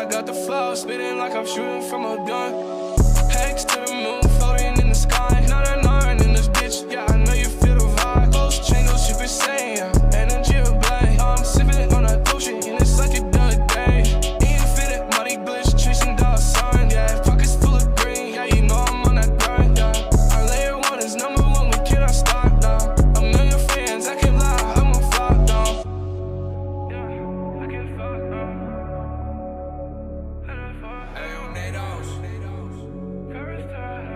got the flow, spitting like I'm shooting from a gun. Hex to the moon, floating in the sky. 999 in this bitch, yeah, I know you feel the vibe. Pulsechain, no shit is saying, yeah, energy of blade. I'm sipping on that potion, and it's like it done a day. Ain't fit it, money glitch, chasing dollar sign, yeah. Pockets full of green, yeah, you know I'm on that grind, yeah. Our layer one is number one, we cannot stop now. A million fans, I can lie, I'm on fire down. Yeah, I can fuck Hey, yo, Nados. First time.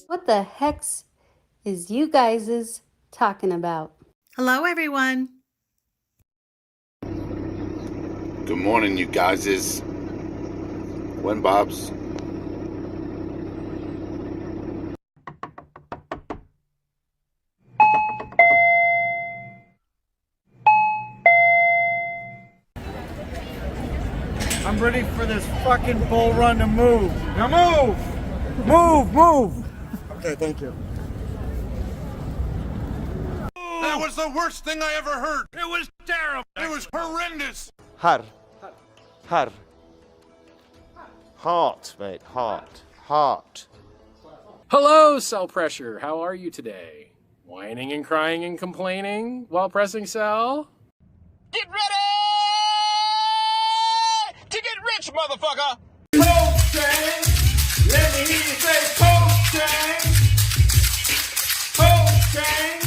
What the hex is you guys talking about? Hello, everyone. Good morning, you guys. When Bob's. I'm ready for this fucking bull run to move. Now move! Move! Okay, thank you. That was the worst thing I ever heard. It was terrible. It was horrendous. Har. Heart, mate. Heart. Hello, cell pressure. How are you today? Whining and crying and complaining while pressing cell? Get ready to get rich, motherfucker. Pulsechain! Let me hear you say Pulsechain! Pulsechain!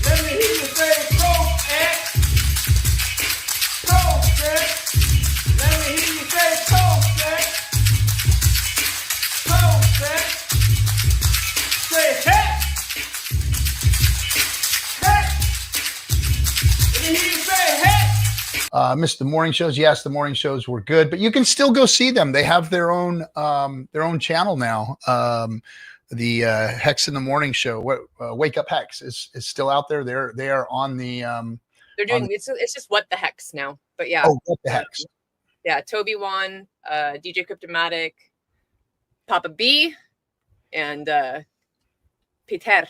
Let me hear you say Pulsechain! Pulsechain! Let me hear you say Pulsechain! Pulsechain! Say heck! Heck! Let me hear you say heck! Missed the morning shows. Yes, the morning shows were good, but you can still go see them. They have their own channel now. The Hex in the Morning Show, Wake Up Hex is still out there. They are on the. They're doing it's just What the Hex now, but yeah. Oh, What the Hex. Yeah, Toby Wan, DJ Cryptomatic, Papa B, and Peter.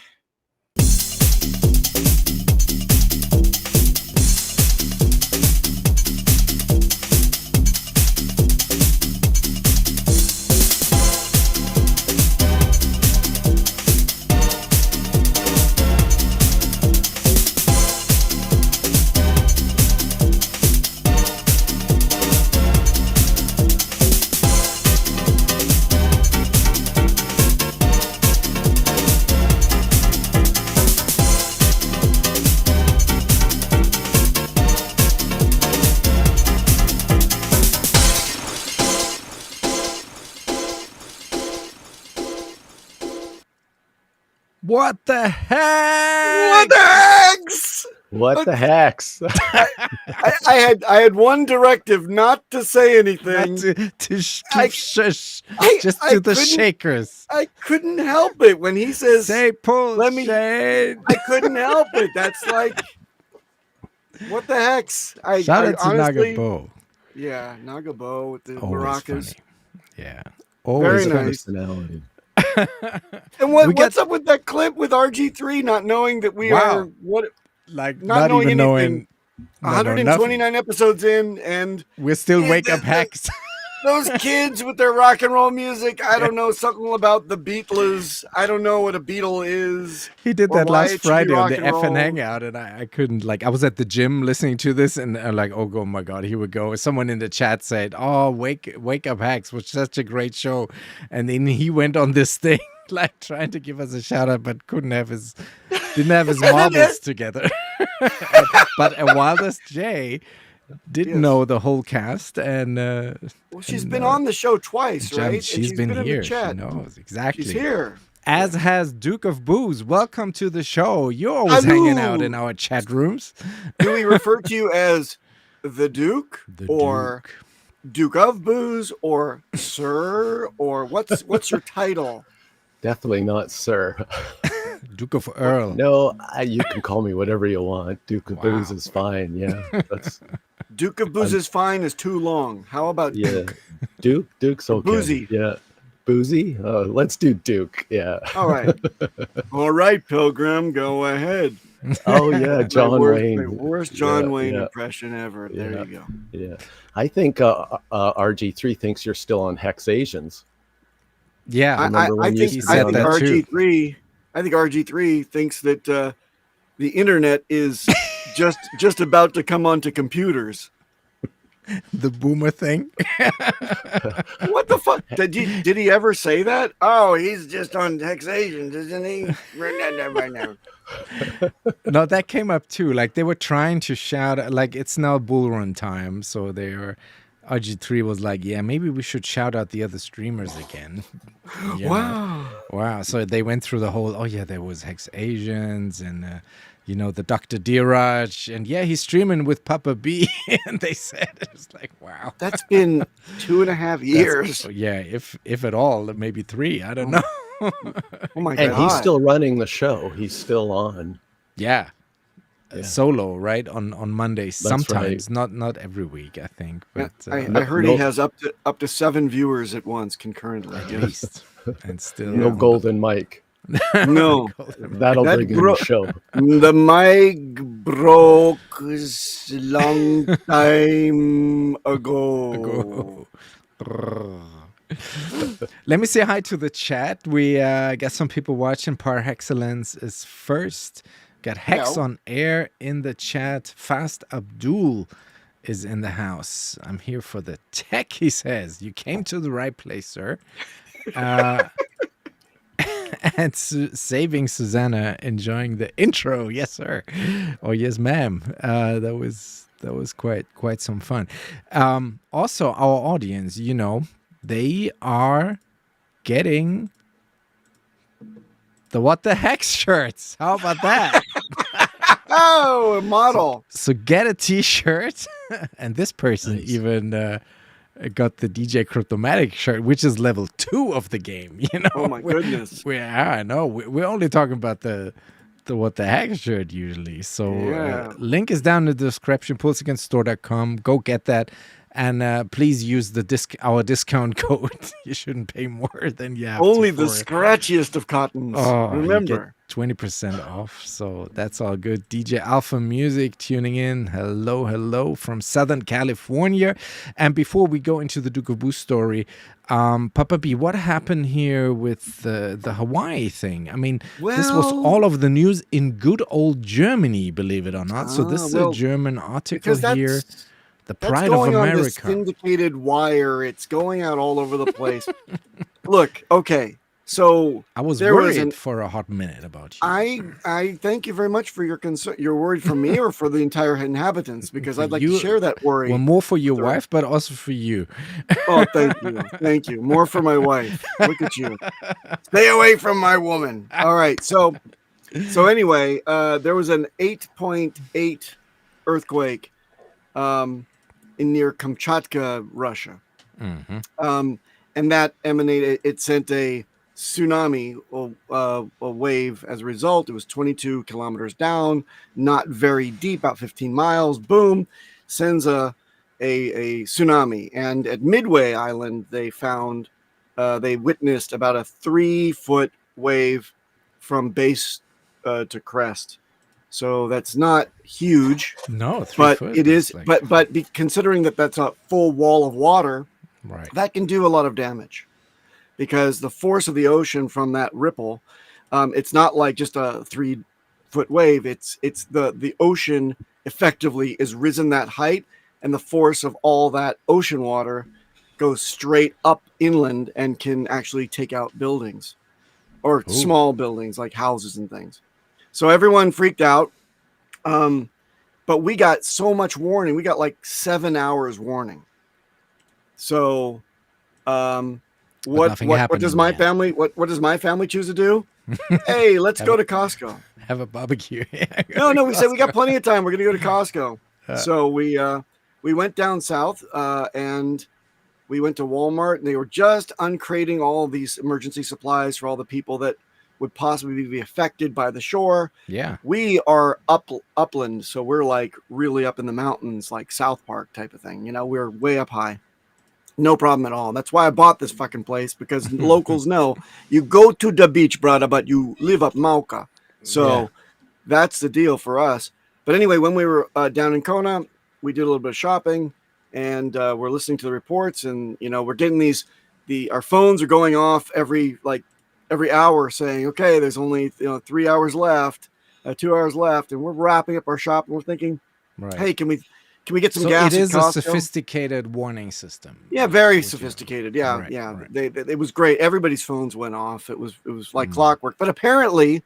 What the heck? What the hex? What the hex? I had one directive not to say anything. Shush. Just do the shakers. I couldn't help it when he says, "Say Pulschain." I couldn't help it. That's like, what the hex? Shout out to honestly, Nagabo. Yeah, Nagabo with the Always maracas. funny. Yeah, always very nice. Personality. And what's up with that clip with RG3 not knowing that we are what? Like not knowing even anything. knowing 129 episodes in, and we're still Wake Up Hex. Those kids with their rock and roll music. I don't know, something about the Beatles. I don't know what a Beatle is. He did that last Friday on the roll. FN Hangout, and I couldn't, like, I was at the gym listening to this, and I'm like, oh my God, here we go. Someone in the chat said, oh, Wake Up Hex was such a great show. And then he went on this thing, like, trying to give us a shout out, but didn't have his marbles together. But Wildest J didn't know the whole cast, and well, she's been on the show twice, right? She's been here. in the chat. She knows exactly. She's here. As has Duke-of-Booze. Welcome to the show. You're always hanging out in our chat rooms. Do we refer to you as the Duke, or Duke-of-Booze, or Sir, or what's your title? Definitely not Sir. Duke of Earl. No, you can call me whatever you want. Duke of Booze is fine. Yeah, that's Duke of Booze is fine is too long. How about Duke? Duke's okay. Boozy. Yeah. Boozy? Let's do Duke. Yeah. All right. All right, Pilgrim, go ahead. Oh yeah, John my Wayne. worst John Wayne yeah, impression ever. There yeah, you go. yeah. I think RG3 thinks you're still on Hex Asians. Yeah, I think RG3. I think RG3 thinks that the internet is just about to come onto computers. The boomer thing. What the fuck? Did he ever say that? Oh, he's just on Hex Asians, isn't he? No, that came up too. Like they were trying to shout, like it's now bull run time, so RG3 was like, yeah, maybe we should shout out the other streamers again. Wow. So they went through the whole, oh yeah, there was Hex Asians and the Dr. Diraj, and yeah, he's streaming with Papa B. And they said, it was like, wow. That's been 2.5 years. Yeah, if at all, maybe 3. I don't know. Oh my God. And he's still running the show. He's still on. Yeah. Solo, right? On Mondays. That's sometimes, right. not every week, I think. But I heard he has up to 7 viewers at once concurrently. At least. And still no golden mic. No, that'll bring in the show. The mic broke a long time ago. Let me say hi to the chat. We got some people watching. Par Excellence is first. Got Hex on air in the chat. Fast Abdul is in the house. I'm here for the tech, he says. You came to the right place, sir. And saving Susanna, enjoying the intro. Yes, sir. Or yes, ma'am. That was quite some fun. Also, our audience, they are getting the What the Hex shirts. How about that? Oh, a model. So get a T-shirt. And this person even got the DJ Cryptomatic shirt, which is level 2 of the game. Oh my goodness. I know. We're only talking about the What the Hex shirt usually. So link is down in the description. Pulsican-Store.com. Go get that. And please use our discount code. You shouldn't pay more than you have Only to the scratchiest of cottons. Oh, remember. 20% off. So that's all good. DJ Alpha Music tuning in. Hello from Southern California. And before we go into the DukeOfBooze story, Papa B, what happened here with the Hawaii thing? I mean, this was all of the news in good old Germany, believe it or not. So this is a German article here. The pride of America. On this syndicated wire. It's going out all over the place. Look, okay. So I was worried for a hot minute about you. I thank you very much for your concern. You're worried for me or for the entire inhabitants? Because I'd like to share that worry. Well, more for your wife, but also for you. Oh, thank you. More for my wife. Look at you. Stay away from my woman. All right. So anyway, there was an 8.8 earthquake in near Kamchatka, Russia. Mm-hmm. And that it sent a tsunami, a wave as a result. It was 22 kilometers down, not very deep, about 15 miles. Boom, sends a tsunami. And at Midway Island, they witnessed about a 3-foot wave from base to crest. So that's not huge. No, 3 but foot. It is. Like... But considering that that's a full wall of water, right, that can do a lot of damage, because the force of the ocean from that ripple, it's not like just a 3-foot wave. It's the ocean effectively is risen that height, and the force of all that ocean water goes straight up inland and can actually take out buildings, or small buildings like houses and things. So everyone freaked out. But we got so much warning. We got like 7 hours warning. So what does my family choose to do? Hey, let's go to Costco. Have a barbecue. No, we said we got plenty of time. We're going to go to Costco. So we went down south and we went to Walmart, and they were just uncrating all of these emergency supplies for all the people that would possibly be affected by the shore. Yeah. We are upland, so we're like really up in the mountains, like South Park type of thing. We're way up high. No problem at all. That's why I bought this fucking place, because locals know you go to the beach, brother, but you live up Mauka. So that's the deal for us. But anyway, when we were down in Kona, we did a little bit of shopping, and we're listening to the reports, and we're getting our phones are going off every hour saying, okay, there's only 3 hours left, 2 hours left, and we're wrapping up our shop, and we're thinking, hey, can we get some gas? It is at a Costco? Sophisticated warning system. Yeah, very sophisticated. Yeah, Right, yeah. right. It was great. Everybody's phones went off. It was like clockwork. But apparently,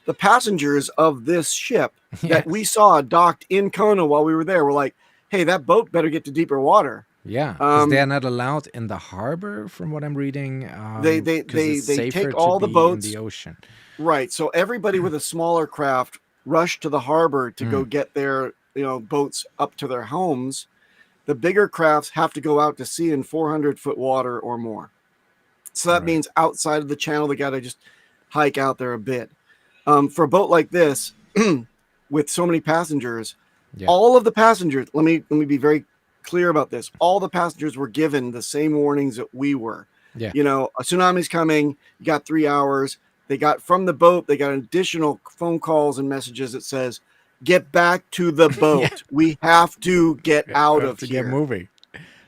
the passengers of this ship that we saw docked in Kona while we were there were like, hey, that boat better get to deeper water. Yeah, because they are not allowed in the harbor, from what I'm reading. They 'cause it's take safer all to the be boats in the ocean. Right. So everybody with a smaller craft rushed to the harbor to go get their boats up to their homes. The bigger crafts have to go out to sea in 400-foot water or more. So that means outside of the channel, they got to just hike out there a bit. For a boat like this, with so many passengers, all of the passengers, let me be very clear about this. All the passengers were given the same warnings that we were. Yeah. A tsunami's coming. You got 3 hours. They got from the boat, they got additional phone calls and messages that says, get back to the boat. We have to get out of here. Get moving.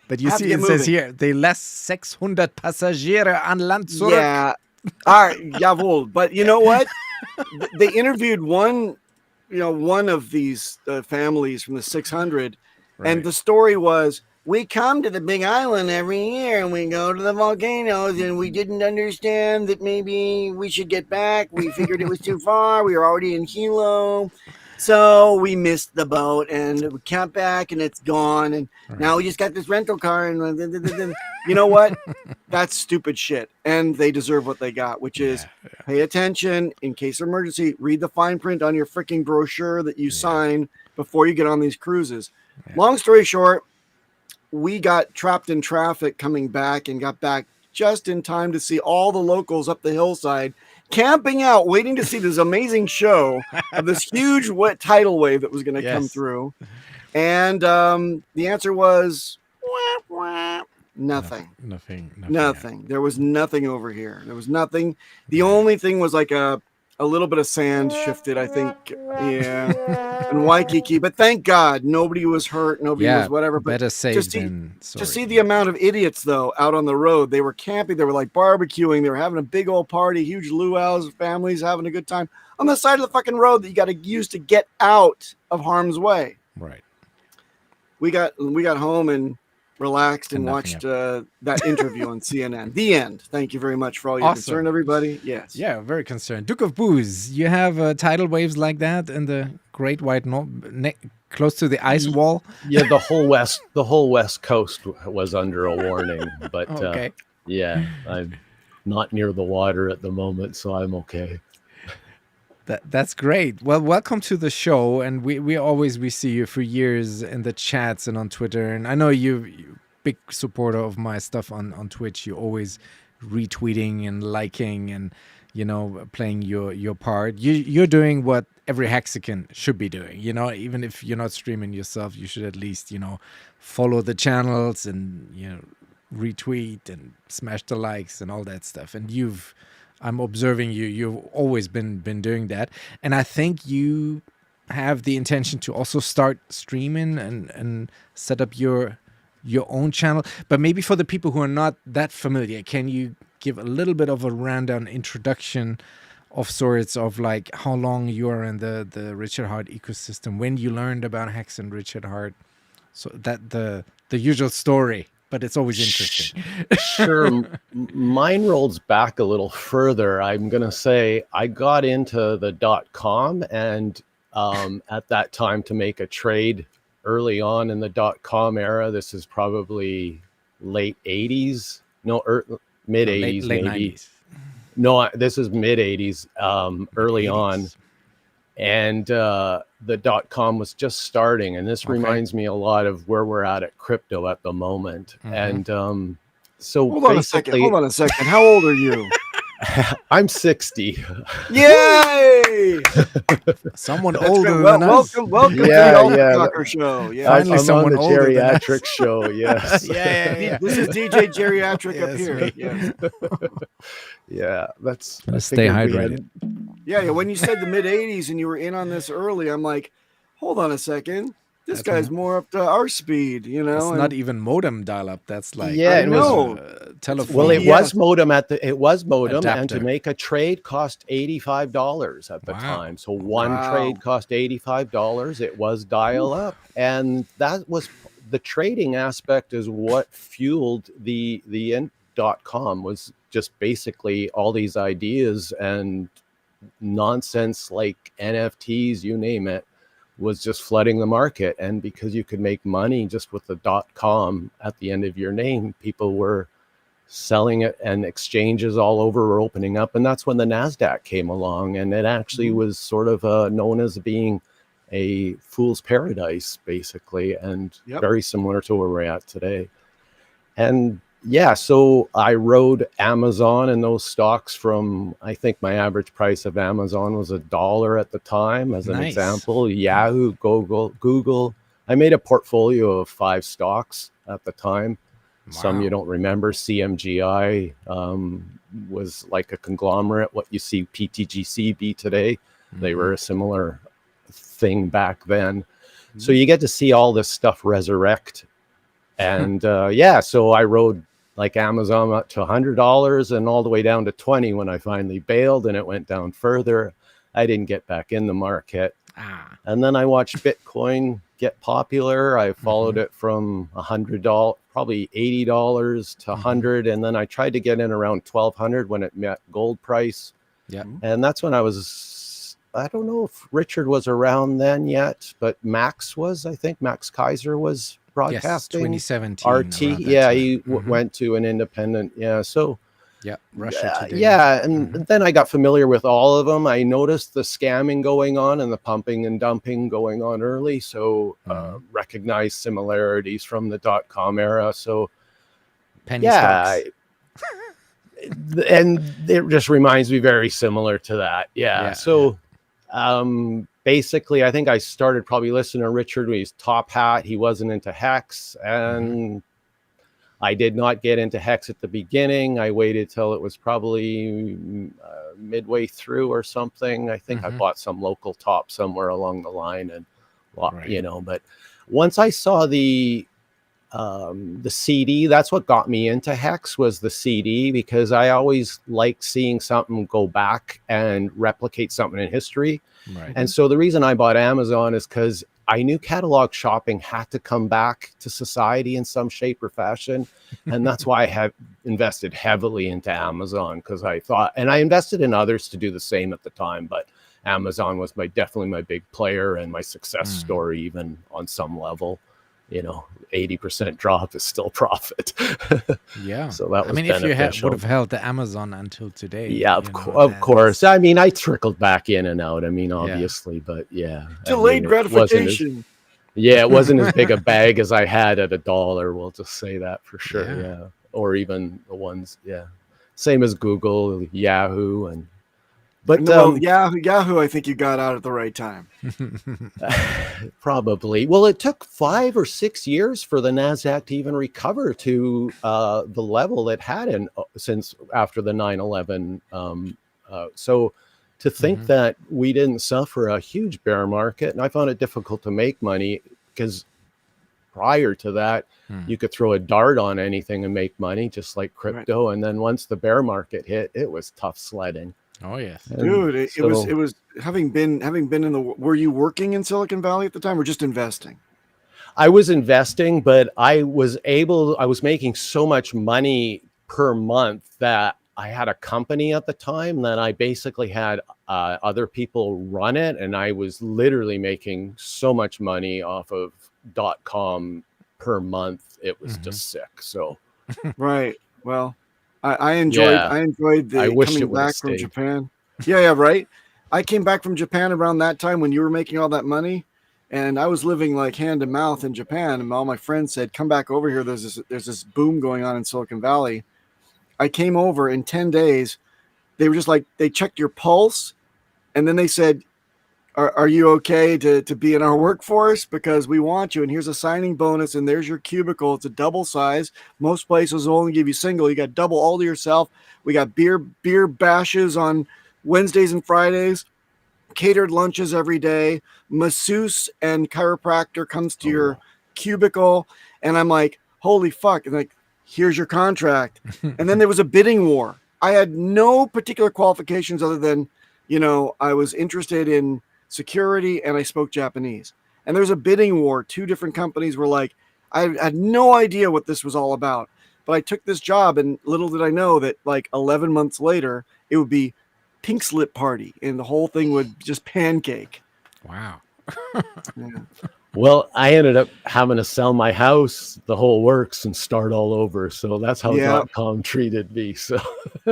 But you Have see, to get it says moving. here, they last 600 Passagiere an Land zurück. Yeah. All right. Jawohl. But you know what? They interviewed one of these families from the 600. And the story was, we come to the Big Island every year and we go to the volcanoes, and we didn't understand that maybe we should get back. We figured it was too far. We were already in Hilo. So we missed the boat and we came back and it's gone. And now we just got this rental car. And you know what? That's stupid shit. And they deserve what they got, which is pay attention in case of emergency. Read the fine print on your freaking brochure that you sign before you get on these cruises. Long story short, we got trapped in traffic coming back and got back just in time to see all the locals up the hillside camping out, waiting to see this amazing show of this huge wet tidal wave that was going to come through. And the answer was nothing. Nothing. There was nothing over here. There was nothing. The only thing was like a little bit of sand shifted, I think. Yeah. And Waikiki. But thank God nobody was hurt. Nobody was whatever. But better safe than sorry. To see the amount of idiots, though, out on the road. They were camping. They were like barbecuing. They were having a big old party. Huge luau's, families having a good time on the side of the fucking road that you got to use to get out of harm's way. Right. We got home and relaxed and watched that interview on CNN. The end. Thank you very much for all your concern, everybody. Yes. Yeah, very concerned. DukeOfBooze, you have tidal waves like that in the Great White North, close to the ice wall? Yeah, the whole west coast was under a warning, but yeah, I'm not near the water at the moment, so I'm okay. That's great. Well, welcome to the show, and we see you for years in the chats and on Twitter, and I know you're big supporter of my stuff on Twitch. You're always retweeting and liking and playing your part. You're doing what every Hexican should be doing. Even if you're not streaming yourself, you should at least follow the channels and retweet and smash the likes and all that stuff. And I'm observing you've always been doing that, and I think you have the intention to also start streaming and set up your own channel. But maybe for the people who are not that familiar, can you give a little bit of a rundown introduction of sorts of like how long you are in the Richard Hart ecosystem, when you learned about Hex and Richard Hart, so that the usual story. But it's always interesting. Sure. Mine rolls back a little further. I'm going to say I got into the .com and at that time to make a trade early on in the .com era. This is probably late 80s. No, mid 80s late maybe. 90s. No, this is mid 80s, early 80s. On. And the .com was just starting, and this reminds me a lot of where we're at crypto at the moment. And so hold on a second. How old are you? I'm 60. Yay! Someone That's older great. than us. Welcome to Yeah, the Alpha yeah. Talker Show. Yeah. Finally, I'm on someone the older than us. geriatric show. Yes. Yeah. This is DJ Geriatric up Yes, here. me. Yes. Yeah, that's. Gotta I stay figured we hydrated. had- Yeah. When you said the mid 80s and you were in on this early, I'm like, hold on a second. This That's guy's more up to our speed, you know? That's and- not even modem dial-up. That's like Yeah, I know. telephone. Well, it Yes. was modem and to Adapter. make a trade cost $85 at the Wow. time. So one Wow. trade cost $85. It was dial up, and that was the trading aspect is what fueled the .com was just basically all these ideas and nonsense like NFTs, you name it, was just flooding the market. And because you could make money just with the .com at the end of your name, people were selling it, and exchanges all over were opening up. And that's when the NASDAQ came along, and it actually was sort of known as being a fool's paradise, basically, and Yep. very similar to where we're at today. And yeah, so I rode Amazon and those stocks from, I think my average price of Amazon was $1 at the time, as an Nice. example. Yahoo, Google. I made a portfolio of 5 stocks at the time. Some Wow. you don't remember. CMGI was like a conglomerate, what you see PTGC be today. They were a similar thing back then. So you get to see all this stuff resurrect. And yeah, so I rode like Amazon up to $100 and all the way down to 20 when I finally bailed, and it went down further. I didn't get back in the market. And then I watched Bitcoin get popular. I followed it from $100, probably $80 to 100, and then I tried to get in around 1200 when it met gold price. Yeah. And that's when I don't know if Richard was around then yet, but Max was. I think Max Kaiser was Yes, broadcasting. 2017. RT, around that yeah, time. he went to an independent. Yeah, so Yeah, Russia Today. yeah, and then I got familiar with all of them. I noticed the scamming going on and the pumping and dumping going on early, so recognized similarities from the .com era. So Penny yeah, stocks. and it just reminds me very similar to that. Yeah. So basically, I think I started probably listening to Richard when he's Top Hat. He wasn't into Hex, and I did not get into Hex at the beginning. I waited till it was probably midway through or something. I think I bought some local top somewhere along the line, and you know. But once I saw the CD, that's what got me into Hex, was the CD, because I always like seeing something go back and replicate something in history. Right. And so the reason I bought Amazon is because I knew catalog shopping had to come back to society in some shape or fashion. And that's why I have invested heavily into Amazon, because I thought, and I invested in others to do the same at the time, but Amazon was definitely my big player and my success story, even on some level. You know, 80% drop is still profit. Yeah. So that was I mean, if you beneficial. would have held the Amazon until today. Yeah, you know, of course. I mean, I trickled back in and out. I mean, obviously, but yeah. Delayed I mean, it wasn't as- gratification. yeah, it wasn't as big a bag as I had at $1. We'll just say that for sure. Yeah. Yeah. Or even the ones, yeah. Same as Google, Yahoo, and but No, Yahoo, I think you got out at the right time. probably. Well, it took 5 or 6 years for the NASDAQ to even recover to the level it had in since after the 9/11. So to think that we didn't suffer a huge bear market, and I found it difficult to make money because prior to that, you could throw a dart on anything and make money, just like crypto. And then once the bear market hit, it was tough sledding. Oh yes, Dude, it was having been in the. Were you working in Silicon Valley at the time, or just investing? I was investing, but I was making so much money per month that I had a company at the time that I basically had other people run it, and I was literally making so much money off of .com per month. It was just sick. So Right. Well, I enjoyed I the wish coming it would've back from stayed. Japan. Yeah, right. I came back from Japan around that time when you were making all that money, and I was living like hand to mouth in Japan. And all my friends said, "Come back over here. There's this boom going on in Silicon Valley." I came over in 10 days. they were just like, they checked your pulse, and then they said, are you okay to be in our workforce? Because we want you, and here's a signing bonus, and there's your cubicle. It's a double size. Most places will only give you single. You got double all to yourself. We got beer bashes on Wednesdays and Fridays, catered lunches every day. Masseuse and chiropractor comes to your cubicle, and I'm like, holy fuck. And like, here's your contract. And then there was a bidding war. I had no particular qualifications other than, I was interested in security and I spoke Japanese. And there's a bidding war. 2 different companies were like, I had no idea what this was all about. But I took this job, and little did I know that like 11 months later, it would be pink slip party and the whole thing would just pancake. Wow. Yeah. Well, I ended up having to sell my house, the whole works, and start all over. So that's how .com treated me. So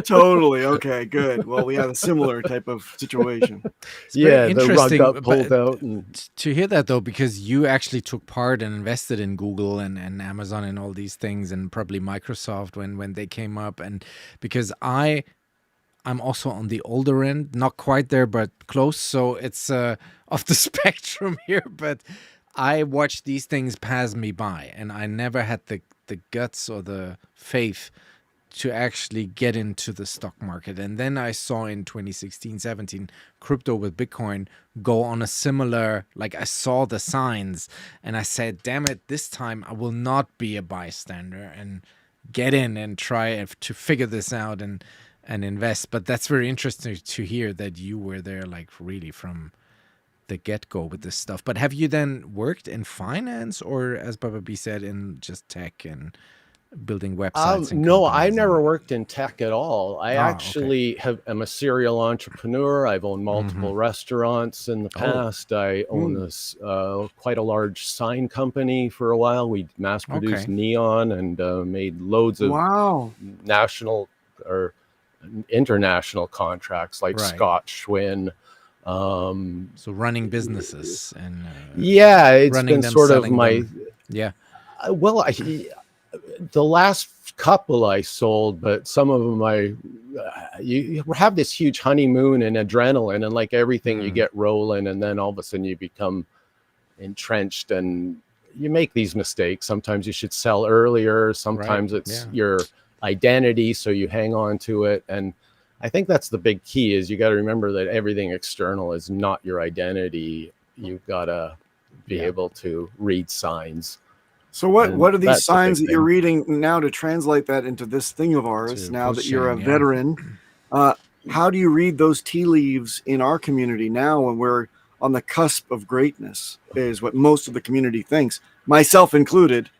totally. Okay, good. Well, we have a similar type of situation. Yeah, the rug got pulled out. And to hear that, though, because you actually took part and invested in Google and Amazon and all these things, and probably Microsoft when they came up. And because I'm also on the older end, not quite there, but close. So it's off the spectrum here. But I watched these things pass me by, and I never had the guts or the faith to actually get into the stock market. And then I saw in 2016, 17, crypto with Bitcoin go on a similar, like I saw the signs and I said, damn it, this time I will not be a bystander and get in and try to figure this out and invest. But that's very interesting to hear that you were there like really from the get-go with this stuff. But have you then worked in finance, or as Baba B said, in just tech and building websites? No, I never worked in tech at all. I actually am a serial entrepreneur. I've owned multiple restaurants in the past. I own this quite a large sign company for a while. We mass produced neon and made loads of national or international contracts like Scott Schwinn. So running businesses and it's been sort of my well, the last couple I sold, but some of them you have this huge honeymoon and adrenaline, and like everything you get rolling, and then all of a sudden you become entrenched and you make these mistakes. Sometimes you should sell earlier, sometimes it's your identity, so you hang on to it. And I think that's the big key, is you got to remember that everything external is not your identity. You've got to be able to read signs. So what are these signs that you're reading now to translate that into this thing of ours, now that you're a veteran? How do you read those tea leaves in our community now when we're on the cusp of greatness, is what most of the community thinks, myself included?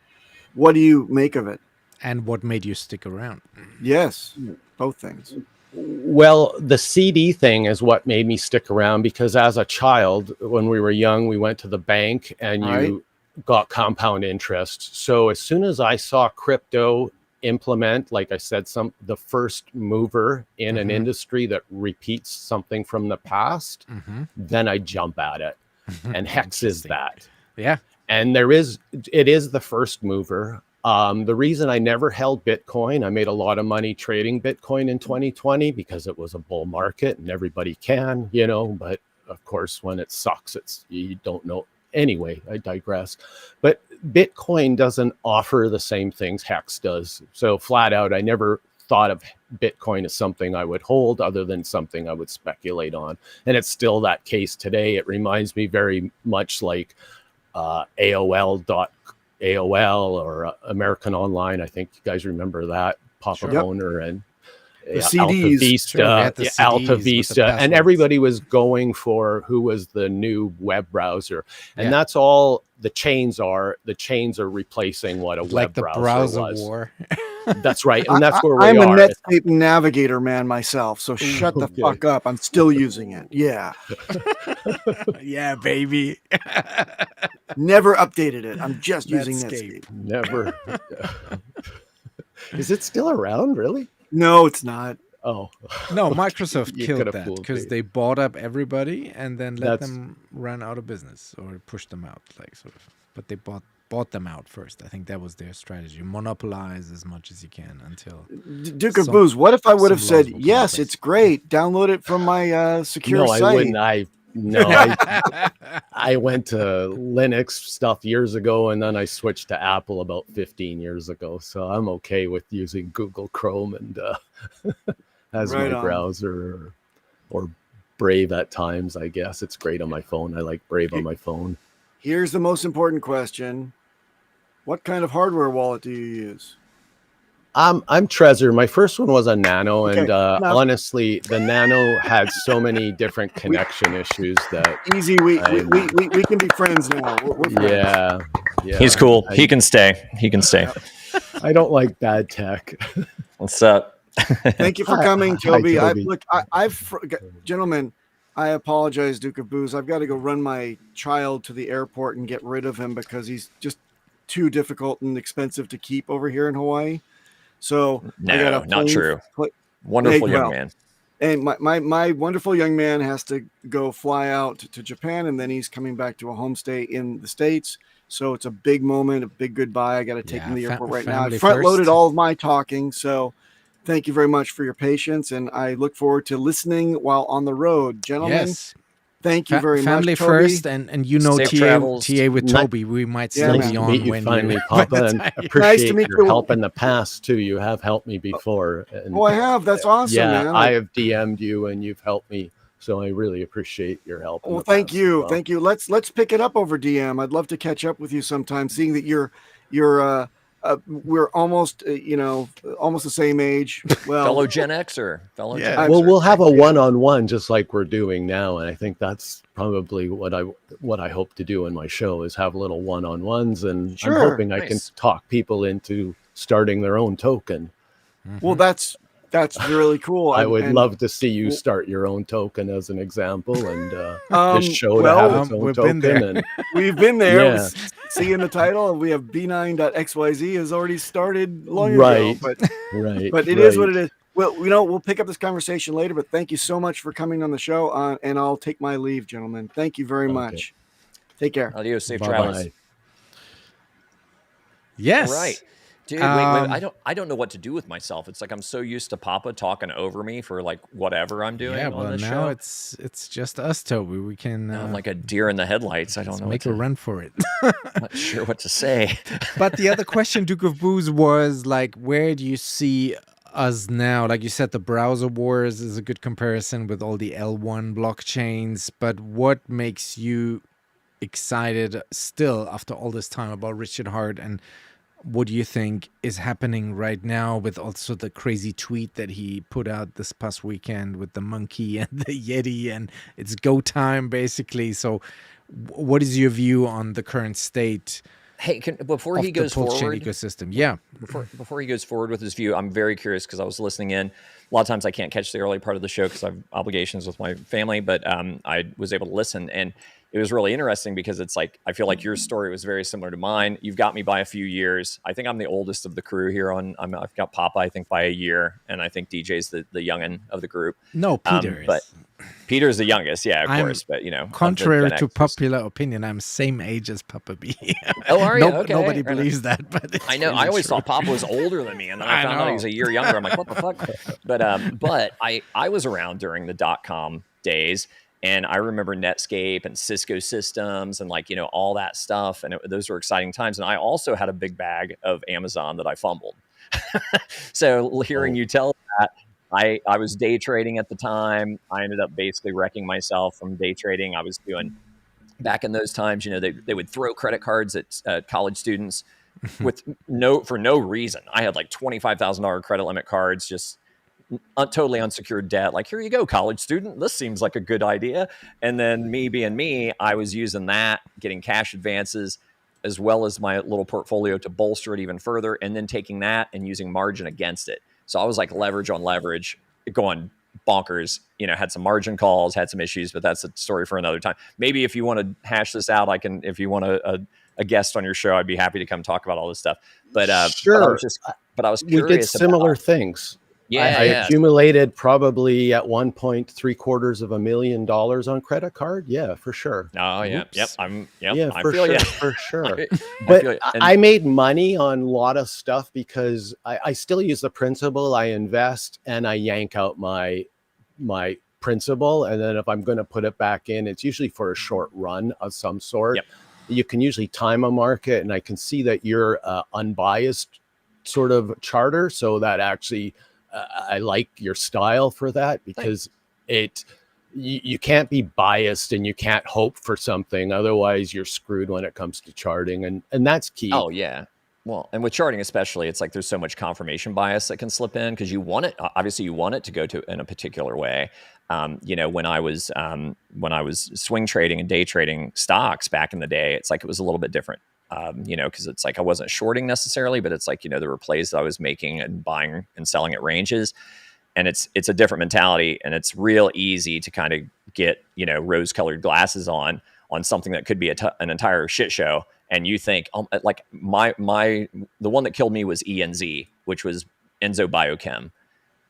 What do you make of it? And what made you stick around? Yes, both things. Well, the CD thing is what made me stick around, because as a child, when we were young, we went to the bank and you got compound interest. So as soon as I saw crypto implement, like I said, the first mover in an industry that repeats something from the past, then I jump at it. And Hex is that. Yeah. And it is the first mover. The reason I never held Bitcoin, I made a lot of money trading Bitcoin in 2020 because it was a bull market and everybody can, but of course when it sucks, you don't know. Anyway, I digress. But Bitcoin doesn't offer the same things Hex does. So flat out, I never thought of Bitcoin as something I would hold other than something I would speculate on. And it's still that case today. It reminds me very much like AOL or American Online. I think you guys remember that. Papa Boner and the CDs. Alta Vista, and everybody was going for who was the new web browser, and that's all the chains are. The chains are replacing what a web browser was. War. That's right, and that's where we are. I'm a Netscape Navigator man myself, so shut the fuck up. I'm still using it. Yeah. Yeah, baby. Never updated it. I'm just using Netscape. Never. Is it still around, really? No, it's not. Oh. No, Microsoft killed that because they bought up everybody and then let them run out of business or pushed them out, like sort of. But they bought bought them out first. I think that was their strategy. Monopolize as much as you can until Duke of Booze, what if I would have some laws said, will come in yes, place. it's great. Download it from my secure No, I site. wouldn't. I went to Linux stuff years ago, and then I switched to Apple about 15 years ago. So I'm okay with using Google Chrome and as Right my on. browser, or Brave at times. I guess it's great on my phone. I like Brave on my phone. Here's the most important question. What kind of hardware wallet do you use? I'm Trezor. My first one was a Nano, Okay, and enough. honestly, the Nano had so many different connection issues that Easy, we can be friends now. We're friends. yeah. He's cool. He can stay. He can stay. I don't like bad tech. What's up? Thank you for Hi- coming, hi, Toby. Toby. Gentlemen, I apologize, Duke of Booze. I've got to go run my child to the airport and get rid of him because he's just too difficult and expensive to keep over here in Hawaii. So I got No, a not plane- true. pla- Wonderful Hey, young well, man. And my wonderful young man has to go fly out to Japan, and then he's coming back to a homestay in the States. So it's a big moment, a big goodbye. I got to take him to the airport right now. I family front loaded first. all of my talking. So thank you very much for your patience. And I look forward to listening while on the road. Gentlemen, Yes. thank you very Family much. Toby. first, and you know Safe TA, travels. TA with Ni- Toby. We might Yeah, still man. be To on meet you when finally, you. Papa, and Nice appreciate to meet your you. help in the past too. You have helped me before. And Oh, I have. That's awesome, yeah, man. I have DM'd you and you've helped me. So I really appreciate your help. in Well, the thank past as you. well. Thank you. Let's pick it up over DM. I'd love to catch up with you sometime, seeing that we're almost almost the same age. Well, Fellow Gen Xer. Fellow Yeah. Gen Well, Xer. we'll have a one-on-one just like we're doing now, and I think that's probably what I hope to do in my show is have little one-on-ones, and Sure. I'm hoping I can Nice. talk people into starting their own token. well, that's really cool. I would And- love to see you well- start your own token as an example, and Um, this show to well, have its own we've been token. there. And We've been there. Yeah. See in the title, we have B9.xyz has already started long Right. ago, but right, but it is what it is. Well, we'll pick up this conversation later. But thank you so much for coming on the show, and I'll take my leave, gentlemen. Thank you very Okay. much. Take care. Adios. Safe Bye-bye. travels. Bye. Yes. All right. Dude, wait, I don't know what to do with myself. It's like I'm so used to Papa talking over me for like whatever I'm doing Yeah. on Well, this now show. it's just us, Toby. We can Now I'm like a deer in the headlights. I don't let's know. make what a to, run for it. I'm not sure what to say. But the other question, Duke of Booze, was like, where do you see us now? Like you said, the browser wars is a good comparison with all the L1 blockchains. But what makes you excited still after all this time about Richard Hart, and what do you think is happening right now with also the crazy tweet that he put out this past weekend with the monkey and the Yeti, and it's go time basically? So what is your view on the current state Hey, before of he the goes Pulsechain forward, ecosystem? Yeah. before he goes forward with his view, I'm very curious because I was listening in. A lot of times I can't catch the early part of the show because I have obligations with my family, but I was able to listen, and it was really interesting because it's like I feel like your story was very similar to mine. You've got me by a few years. I think I'm the oldest of the crew here. I've got Papa, I think, by a year, and I think DJ's the youngin of the group. No, Peter But is. Peter's the youngest, yeah, of I'm course. But you know, of the Contrary Gen to Xers. popular opinion, I'm same age as Papa B. Oh, are you? Okay, Nobody right on. believes that, but it's I know. really I always true. thought Papa was older than me, and then I I found out he know. was a year younger. I'm like, what the fuck? But I was around during the .com days, and I remember Netscape and Cisco systems and like all that stuff, and those were exciting times. And I also had a big bag of Amazon that I fumbled. So hearing you tell that. I was day trading at the time. I ended up basically wrecking myself from day trading. I was doing back in those times, they would throw credit cards at college students for no reason. I had like $25,000 credit limit cards, just totally unsecured debt. Like, here you go, college student. This seems like a good idea. And then me being me, I was using that, getting cash advances, as well as my little portfolio to bolster it even further, and then taking that and using margin against it. So I was like leverage on leverage, going bonkers. Had some margin calls, had some issues, but that's a story for another time. Maybe if you want to hash this out, I can. If you want a guest on your show, I'd be happy to come talk about all this stuff. But Sure. but I was We curious did similar about, things. Yeah, I yeah. accumulated probably at one point $750,000 on credit card. Yeah, for sure. Oh yeah, yep. Oops. Yeah, I for feel sure, you. for sure. I But feel you. And I made money on a lot of stuff because I still use the principal. I invest and I yank out my principal, and then if I'm going to put it back in, it's usually for a short run of some sort. Yep. You can usually time a market, and I can see that you're unbiased sort of charter, so that actually I like your style for that, because you can't be biased and you can't hope for something, otherwise you're screwed when it comes to charting, and that's key. Oh yeah. Well, and with charting especially, it's like there's so much confirmation bias that can slip in because you want it. Obviously, you want it to go to in a particular way. You know, when I was swing trading and day trading stocks back in the day, it's like it was a little bit different. You know, because it's like I wasn't shorting necessarily, but it's like, you know, there were plays that I was making and buying and selling at ranges, and it's a different mentality, and it's real easy to kind of get, you know, rose-colored glasses on something that could be an entire shit show. And you think, like the one that killed me was ENZ, which was Enzo Biochem,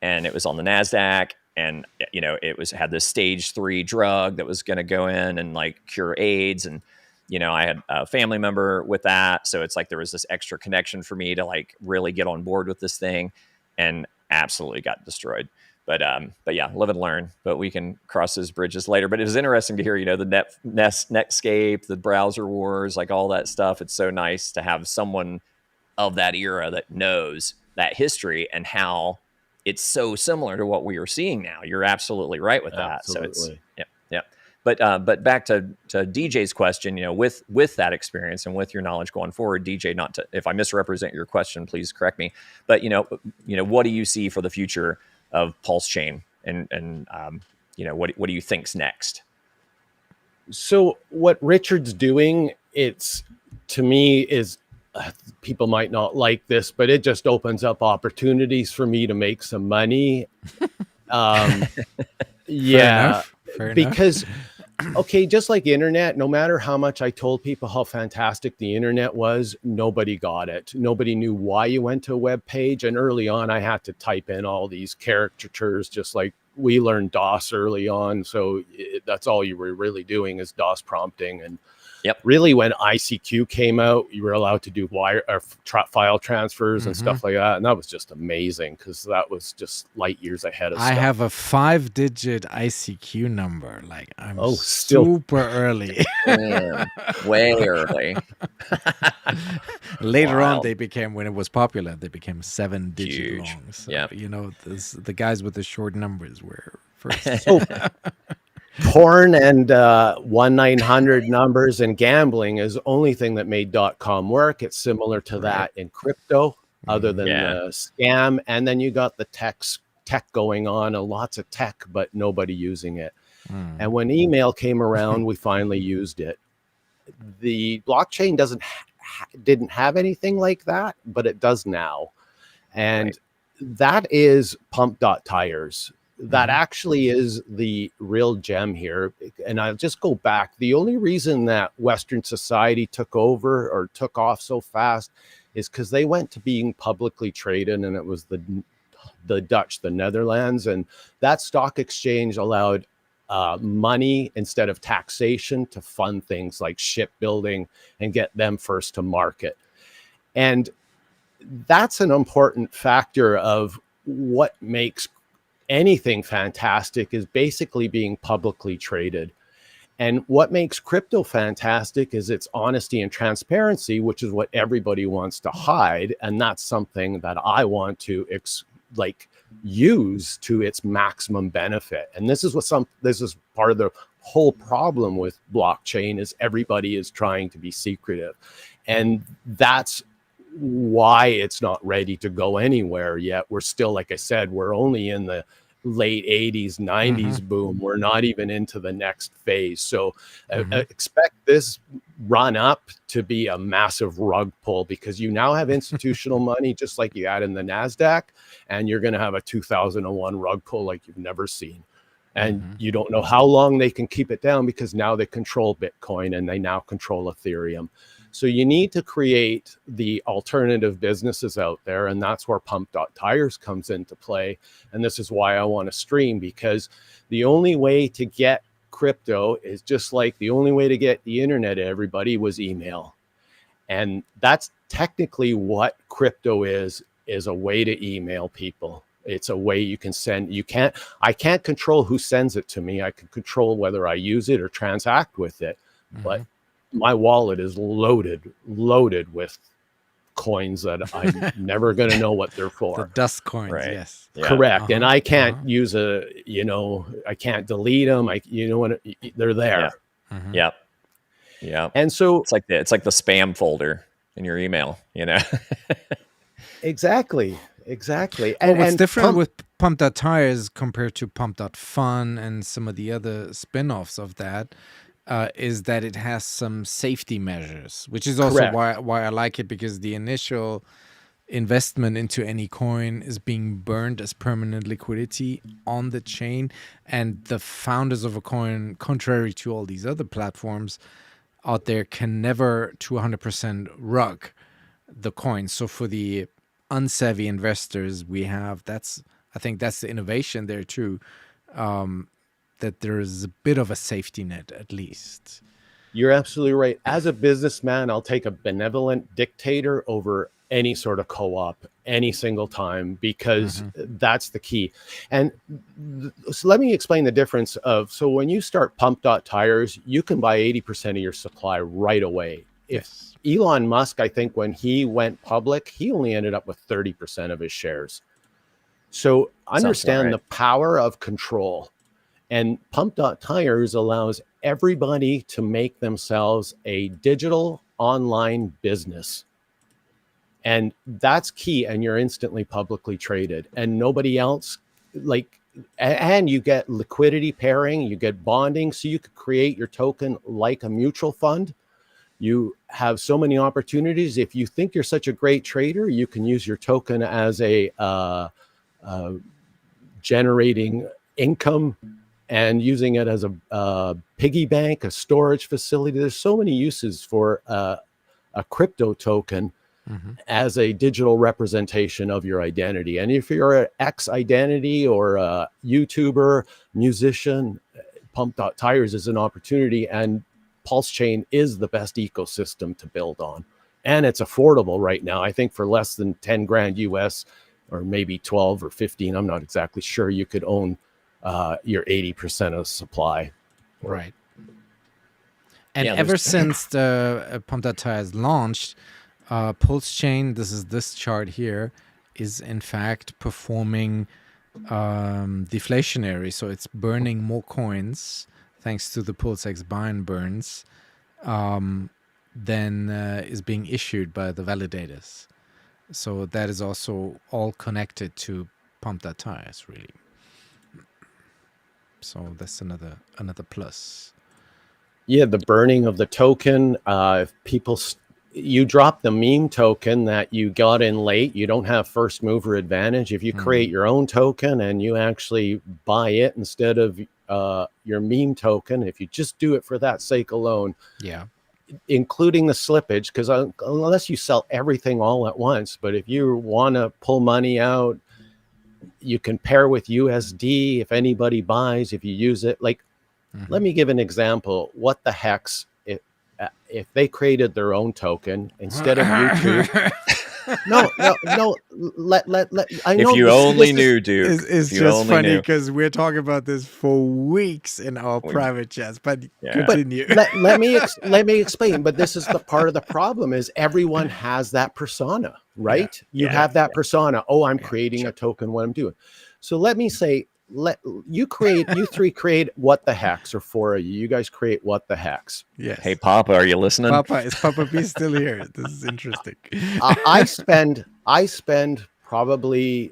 and it was on the NASDAQ, and you know had this stage 3 drug that was going to go in and like cure AIDS, and you know I had a family member with that, so it's like there was this extra connection for me to like really get on board with this thing, and absolutely got destroyed. But yeah, live and learn. But we can cross those bridges later. But it was interesting to hear, you know, the Netscape, the browser wars, like all that stuff. It's so nice to have someone of that era that knows that history and how it's so similar to what we are seeing now. You're absolutely right with that. Absolutely. So it's yeah. But back to DJ's question, you know, with that experience and with your knowledge going forward, DJ, not to, if I misrepresent your question, please correct me. But you know, what do you see for the future of Pulsechain, and you know, what do you think's next? So what Richard's doing, it's, to me, is people might not like this, but it just opens up opportunities for me to make some money. Yeah, Fair because okay, just like internet, no matter how much I told people how fantastic the internet was, nobody got it. Nobody knew why you went to a web page. And early on, I had to type in all these caricatures, just like we learned DOS early on. So that's all you were really doing is DOS prompting. And really, when ICQ came out, you were allowed to do file transfers and stuff like that. And that was just amazing because that was just light years ahead of stuff. I have a 5-digit ICQ number. Like, I'm still super early. Way early. Later on, they became, when it was popular, they became 7-digit long. So, you know, the guys with the short numbers were first. Porn and 1-900 numbers and gambling is the only thing that made .com work. It's similar to that in crypto, other than the scam. And then you got the tech going on, lots of tech, but nobody using it. And when email came around, we finally used it. The blockchain didn't have anything like that, but it does now. And that is PUMP.tires. That actually is the real gem here. And I'll just go back. The only reason that Western society took over or took off so fast is because they went to being publicly traded, and it was the Dutch, the Netherlands. And that stock exchange allowed money instead of taxation to fund things like shipbuilding and get them first to market. And that's an important factor of what makes anything fantastic, is basically being publicly traded. And what makes crypto fantastic is its honesty and transparency, which is what everybody wants to hide. And that's something that I want to use to its maximum benefit. And this is part of the whole problem with blockchain, is everybody is trying to be secretive. And that's why it's not ready to go anywhere yet. We're still, like I said, we're only in the late 80s, 90s boom. We're not even into the next phase. So expect this run up to be a massive rug pull, because you now have institutional money just like you had in the NASDAQ, and you're going to have a 2001 rug pull like you've never seen. And you don't know how long they can keep it down, because now they control Bitcoin and they now control Ethereum. So you need to create the alternative businesses out there, and that's where Pump.tires comes into play. And this is why I want to stream, because the only way to get crypto is just like the only way to get the internet to everybody was email. And that's technically what crypto is a way to email people. It's a way you can send. I can't control who sends it to me. I can control whether I use it or transact with it. But my wallet is loaded with coins that I'm never going to know what they're for. The dust coins, Right. yes. Yeah. Correct. And I can't use I can't delete them. They're there. Yep. Yeah. And so it's like the spam folder in your email, Exactly. Well, what's different with Pump.tires compared to Pump.fun and some of the other spin-offs of that is that it has some safety measures, which is also why I like it, because the initial investment into any coin is being burned as permanent liquidity on the chain, and the founders of a coin, contrary to all these other platforms out there, can never to 100% rug the coin. So for the unsavvy investors I think that's the innovation there too, that there is a bit of a safety net at least. You're absolutely right. As a businessman, I'll take a benevolent dictator over any sort of co-op any single time, because that's the key. And so let me explain the difference so when you start Pump.tires, you can buy 80% of your supply right away. If Elon Musk, I think when he went public, he only ended up with 30% of his shares. So understand the power of control. And Pump.tires allows everybody to make themselves a digital online business. And that's key. And you're instantly publicly traded, and nobody else and you get liquidity pairing, you get bonding. So you could create your token like a mutual fund. You have so many opportunities. If you think you're such a great trader, you can use your token as a generating income and using it as a piggy bank, a storage facility. There's so many uses for a crypto token as a digital representation of your identity. And if you're an X identity or a YouTuber, musician, Pump.tires is an opportunity, and Pulsechain is the best ecosystem to build on. And it's affordable right now. I think for less than 10 grand US, or maybe 12 or 15, I'm not exactly sure, you could own your 80% of supply. Right. And ever since the Pump.tires launched, Pulsechain, this chart here, is in fact performing deflationary. So it's burning more coins thanks to the PulseX buy and burns than is being issued by the validators. So that is also all connected to Pump.tires, really. So that's another plus. Yeah, the burning of the token. If you drop the meme token that you got in late, you don't have first mover advantage. If you create your own token and you actually buy it instead of your meme token, if you just do it for that sake alone, including the slippage, because unless you sell everything all at once, but if you want to pull money out, you can pair with USD. If anybody buys, if you use it, let me give an example. What the HEX, if they created their own token instead of YouTube? No. I know. If you only knew, Duke. It's just funny because we're talking about this for weeks in our private chats. But continue. Let me explain. But this is the part of the problem: is everyone has that persona, right? You have that persona. Oh, I'm creating a token. What I'm doing. So let me say, you three create What the Hex, or four of you. You guys create What the Hex. Yes. Hey, Papa, are you listening? Is Papa B still here? This is interesting. I spend probably,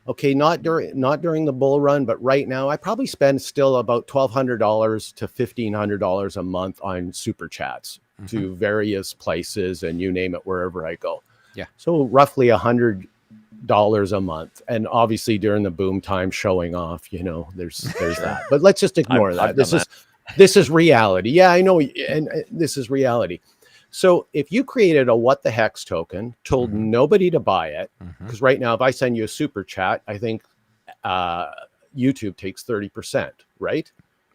not during the bull run, but right now I probably spend still about $1,200 to $1,500 a month on super chats to various places, and you name it, wherever I go. Yeah. So roughly $100 a month, and obviously during the boom time showing off, there's that, but let's just ignore that. This is reality. Yeah, I know. And this is reality. So if you created a what the hex token, told nobody to buy it, because right now if I send you a super chat, I think YouTube takes 30%, right?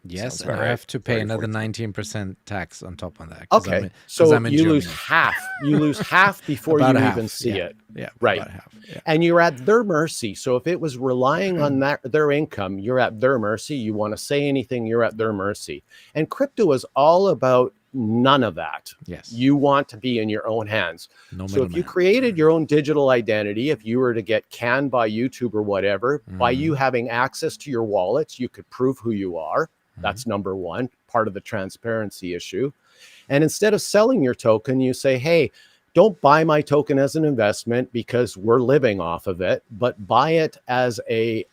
Yes, Sounds and about I right. have to pay 30, another 40. 19% tax on top of that. Okay, so I'm in you lose Germany. half. You lose half before About you half, even see yeah. it. Yeah, Right. about half. Yeah. And you're at their mercy. So if it was relying on their income, you're at their mercy. You want to say anything, you're at their mercy. And crypto is all about none of that. Yes. You want to be in your own hands. No So if you middleman. created your own digital identity, if you were to get canned by YouTube or whatever, by you having access to your wallets, you could prove who you are. That's number one, part of the transparency issue. And instead of selling your token, you say, hey, don't buy my token as an investment because we're living off of it, but buy it as a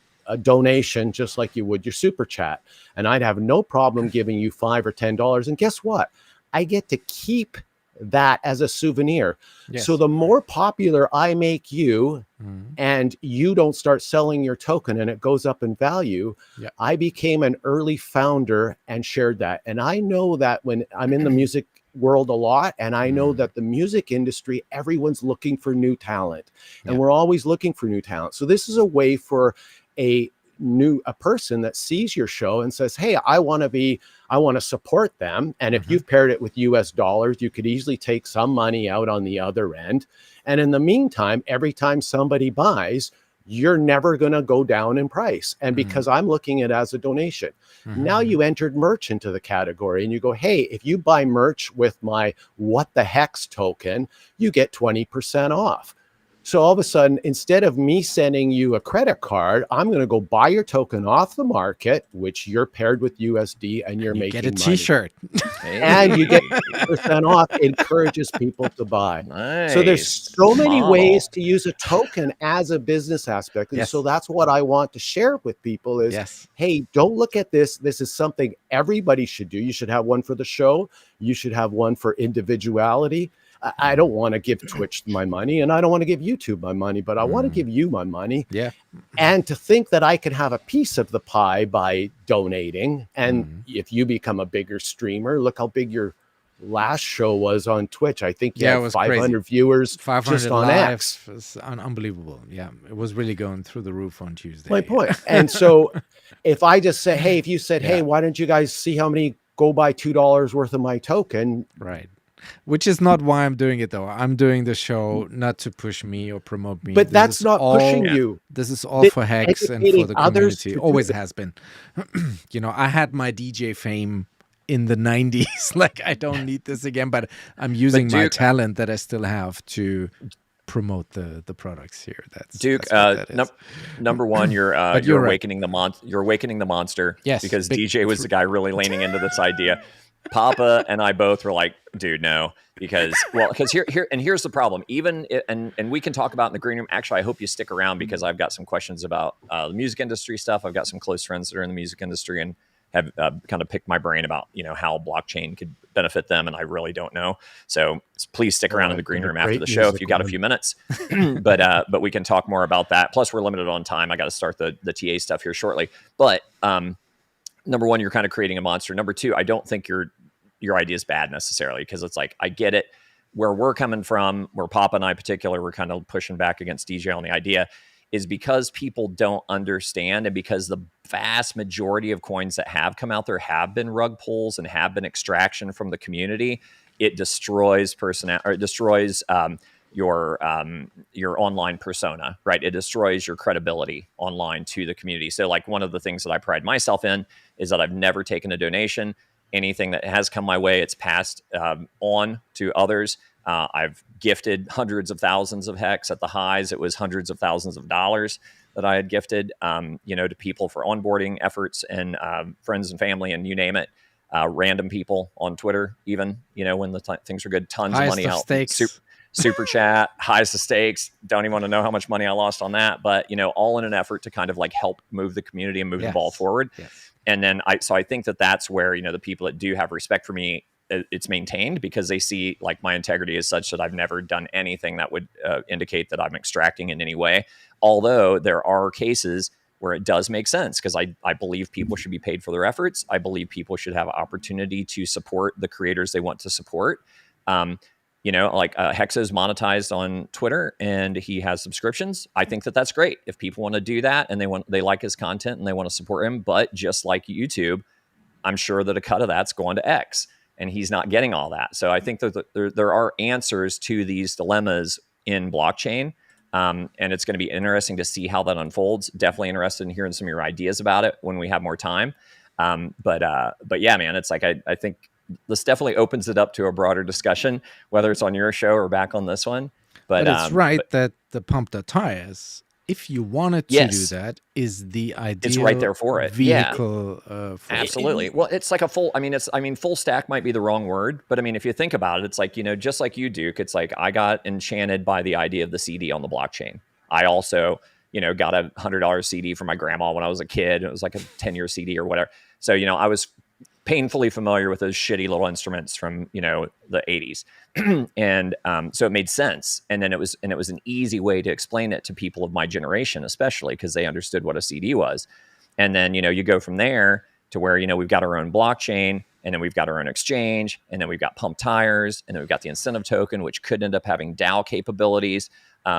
donation, just like you would your super chat. And I'd have no problem giving you $5 or $10. And guess what? I get to keep that as a souvenir. Yes. So the more popular I make you, and you don't start selling your token and it goes up in value, Yeah. I became an early founder and shared that. And I know that when I'm in the music world a lot, and I know that the music industry, everyone's looking for new talent, and Yeah. we're always looking for new talent. So this is a way for a person that sees your show and says, hey, I want to support them. And if you've paired it with US dollars, you could easily take some money out on the other end. And in the meantime, every time somebody buys, you're never going to go down in price. And because I'm looking at it as a donation. Now you entered merch into the category and you go, hey, if you buy merch with my what the hex token, you get 20% off. So all of a sudden, instead of me sending you a credit card, I'm going to go buy your token off the market, which you're paired with USD, and you're making Get a money. T-shirt. And you get 20% off. Encourages people to buy. Nice. So there's so many Model. ways to use a token as a business aspect. And Yes. so that's what I want to share with people is, Yes. hey, don't look at this. This is something everybody should do. You should have one for the show. You should have one for individuality. I don't want to give Twitch my money and I don't want to give YouTube my money, but I want to give you my money. Yeah. And to think that I can have a piece of the pie by donating. And if you become a bigger streamer, look how big your last show was on Twitch. I think you Yeah, it had was 500 crazy. viewers 500 just on live X. was unbelievable. Yeah, it was really going through the roof on Tuesday. My point. And so if I just say, hey, if you said, Yeah. hey, why don't you guys see how many go buy $2 worth of my token? Right. Which is not why I'm doing it, though. I'm doing the show not to push me or promote me. But This that's is not all- pushing you. This is all Th- for Hex and for educating the others community. to do Always that. has been. You know, I had my DJ fame in the 90s. Like, I don't need this again, but I'm using my Duke- talent that I still have to promote the products here. That's Duke, that's what that is. number one, you're But you're you're right. awakening you're awakening the monster. Yes, because big- DJ was the guy really leaning into this idea. Papa and I both were like, dude, no, because here's the problem. And we can talk about in the green room. Actually, I hope you stick around because I've got some questions about the music industry stuff. I've got some close friends that are in the music industry and have kind of picked my brain about how blockchain could benefit them, and I really don't know. So please stick around in the green room after the show if you got a few minutes. but we can talk more about that. Plus, we're limited on time. I got to start the TA stuff here shortly. But number one, you're kind of creating a monster. Number two, I don't think your idea is bad necessarily, because it's like, I get it. Where we're coming from, where Papa and I in particular, we're kind of pushing back against DJ on the idea, is because people don't understand, and because the vast majority of coins that have come out there have been rug pulls and have been extraction from the community. It destroys your online persona, right? It destroys your credibility online to the community. So like, one of the things that I pride myself in is that I've never taken a donation. Anything that has come my way, it's passed on to others. I've gifted hundreds of thousands of hex. At the highs, it was hundreds of thousands of dollars that I had gifted, to people for onboarding efforts and friends and family, and you name it. Random people on Twitter, even, when the things are good, tons of money out. Stakes. Super chat, highest of stakes. Don't even want to know how much money I lost on that, but all in an effort to kind of like help move the community and move the ball forward. Yes. And then I think that's where, the people that do have respect for me, it's maintained, because they see like my integrity is such that I've never done anything that would indicate that I'm extracting in any way. Although there are cases where it does make sense, because I believe people should be paid for their efforts. I believe people should have an opportunity to support the creators they want to support. You know, like Hex is monetized on Twitter and he has subscriptions. I think that that's great. If people want to do that and they like his content and they want to support him, but just like YouTube, I'm sure that a cut of that's going to X and he's not getting all that. So I think that there are answers to these dilemmas in blockchain. And it's going to be interesting to see how that unfolds. Definitely interested in hearing some of your ideas about it when we have more time. But yeah, man, it's like, I think this definitely opens it up to a broader discussion, whether it's on your show or back on this one. But it's right that the Pump.tires, if you wanted to do that, is the ideal it's right there for it. Vehicle. For absolutely. Well, it's like a full, full stack might be the wrong word, but I mean, if you think about it, it's like, you know, just like you, Duke, it's like I got enchanted by the idea of the CD on the blockchain. I also, you know, got a $100 CD from my grandma when I was a kid. It was like a 10-year CD or whatever. So, you know, I was painfully familiar with those shitty little instruments from, you know, the 80s. And so it made sense. And then it was an easy way to explain it to people of my generation, especially because they understood what a CD was. And then, you know, you go from there to where, you know, we've got our own blockchain, and then we've got our own exchange, and then we've got Pump.tires, and then we've got the incentive token, which could end up having DAO capabilities,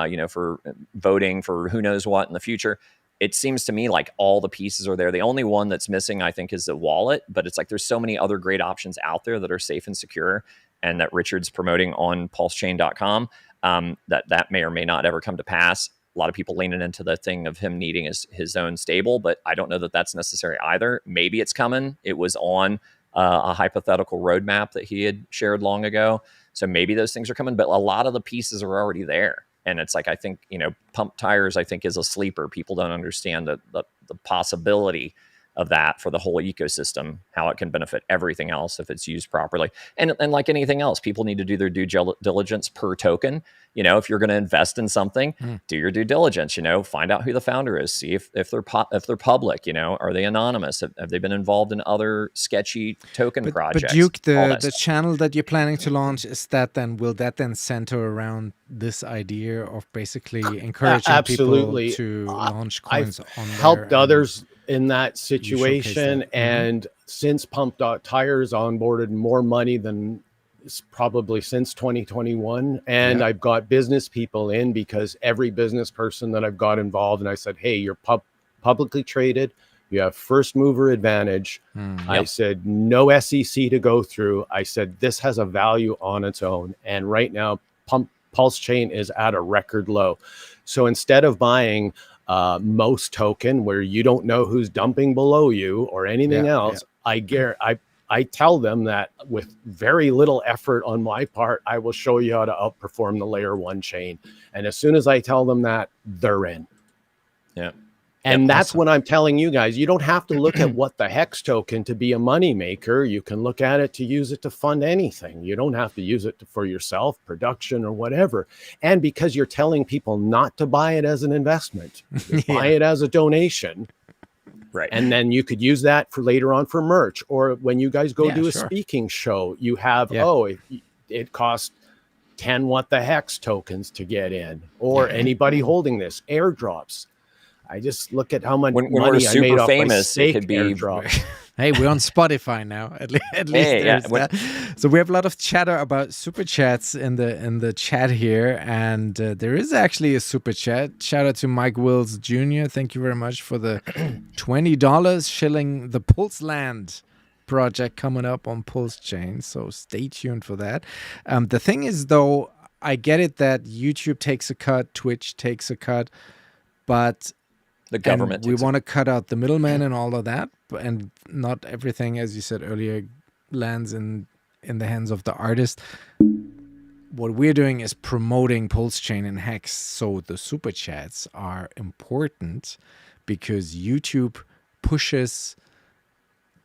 you know, for voting for who knows what in the future. It seems to me like all the pieces are there. The only one that's missing, I think, is the wallet. But it's like there's so many other great options out there that are safe and secure, and that Richard's promoting on Pulsechain.com, that may or may not ever come to pass. A lot of people leaning into the thing of him needing his own stable, but I don't know that that's necessary either. Maybe it's coming. It was on a hypothetical roadmap that he had shared long ago. So maybe those things are coming, but a lot of the pieces are already there. And it's like, I think, you know, Pump.tires, I think, is a sleeper. People don't understand the possibility of that for the whole ecosystem, how it can benefit everything else if it's used properly. And like anything else, people need to do their due diligence per token. You know, if you're going to invest in something, do your due diligence, you know, find out who the founder is, see if they're public, you know, are they anonymous? Have they been involved in other sketchy token projects? But Duke, the channel that you're planning to launch, will that then center around this idea of basically encouraging people to launch coins on there? Helped others in that situation, and since Pump.tires onboarded more money than probably since 2021, and I've got business people in, because every business person that I've got involved, and I said, hey, you're publicly traded, you have first mover advantage. I said no SEC to go through. I said this has a value on its own, and right now Pulsechain is at a record low. So instead of buying most token where you don't know who's dumping below you or anything else, I tell them that with very little effort on my part, I will show you how to outperform the layer 1 chain. And as soon as I tell them that, they're in. Yeah. And that's what I'm telling you guys. You don't have to look at what the Hex token to be a money maker. You can look at it to use it to fund anything. You don't have to use it for yourself, production, or whatever. And because you're telling people not to buy it as an investment, buy it as a donation. Right. And then you could use that for later on for merch. Or when you guys go do a speaking show, you have, it costs 10 what the Hex tokens to get in. Or anybody holding this, airdrops. I just look at how much money I made off my steak airdrop. Hey, we're on Spotify now. At least there's that. So we have a lot of chatter about super chats in the chat here, and there is actually a super chat. Shout out to Mike Wills Jr. Thank you very much for the $20 shilling the Pulseland project coming up on Pulsechain. So stay tuned for that. The thing is, though, I get it that YouTube takes a cut, Twitch takes a cut, but the government, we want to cut out the middleman and all of that, and not everything, as you said earlier, lands in the hands of the artist. What we're doing is promoting Pulsechain and Hex, so the super chats are important because YouTube pushes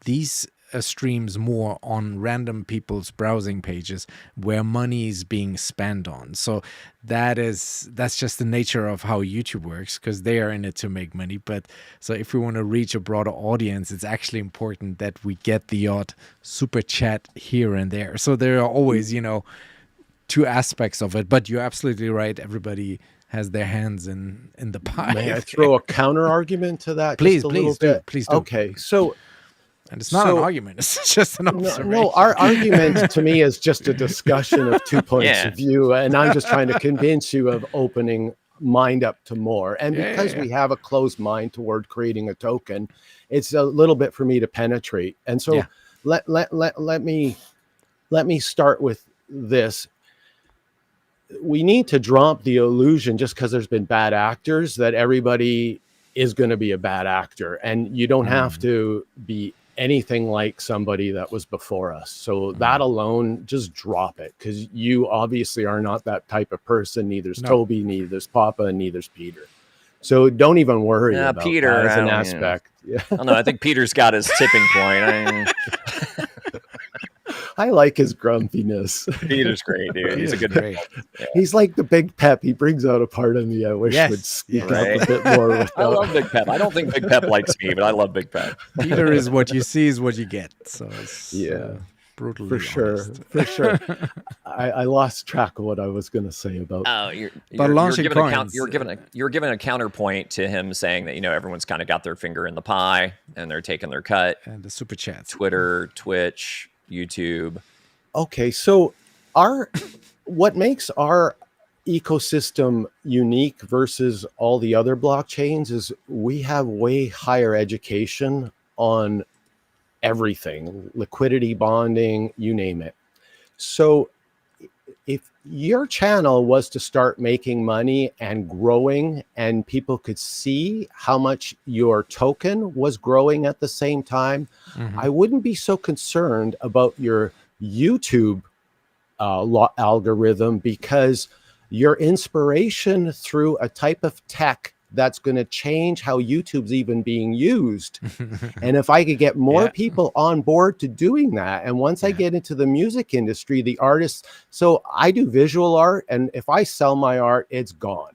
these streams more on random people's browsing pages where money is being spent on. So that's just the nature of how YouTube works, because they are in it to make money. But so if we want to reach a broader audience, it's actually important that we get the odd super chat here and there. So there are always, you know, two aspects of it, but you're absolutely right. Everybody has their hands in the pie. May I throw a counter argument to that? Please do. Okay, so And it's not an So- argument. It's just an observation. No, our argument to me is just a discussion of 2 points Yeah. of view, and I'm just trying to convince you of opening mind up to more. And Yeah, because yeah. we have a closed mind toward creating a token, it's a little bit for me to penetrate. And so Yeah. let me start with this. We need to drop the illusion just because there's been bad actors that everybody is going to be a bad actor, and you don't have to be anything like somebody that was before us. So that alone, just drop it, because you obviously are not that type of person. Neither's No. Toby, neither's Papa, and neither's Peter. So don't even worry Yeah, about Peter, that as an I don't- aspect. Yeah. I don't know. I think Peter's got his tipping point. I like his grumpiness. Peter's great, dude. He's a good Great. He's like the Big Pep. He brings out a part of me I wish Yes, would speak right. up a bit more. I love Big Pep. I don't think Big Pep likes me, but I love Big Pep. Peter is what you see is what you get. So it's Yeah. brutally For sure, honest. for sure. I lost track of what I was going to say about. Oh, you're launching giving a coins, you're giving a counterpoint to him saying that everyone's kind of got their finger in the pie and they're taking their cut. And the super chats. Twitter, Twitch, YouTube. Okay, so what makes our ecosystem unique versus all the other blockchains is we have way higher education on everything, liquidity, bonding, you name it. So if your channel was to start making money and growing, and people could see how much your token was growing at the same time, I wouldn't be so concerned about your YouTube algorithm, because your inspiration through a type of tech that's going to change how YouTube's even being used. And if I could get more people on board to doing that, and once I get into the music industry, the artists, so I do visual art, and if I sell my art, it's gone.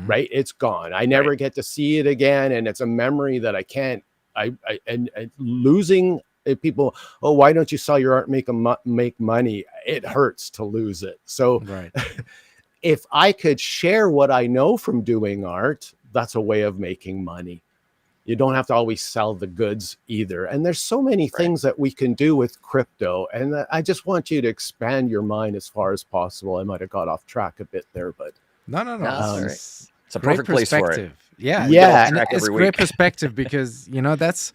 Right? It's gone. I never get to see it again, and it's a memory that I can't. And losing people. Oh, why don't you sell your art? Make money. It hurts to lose it. So, if I could share what I know from doing art, that's a way of making money. You don't have to always sell the goods either. And there's so many things that we can do with crypto. And I just want you to expand your mind as far as possible. I might have got off track a bit there, but No. It's a great perfect place for it. perspective. Yeah. Yeah. And Track it's every great week. perspective because, that's.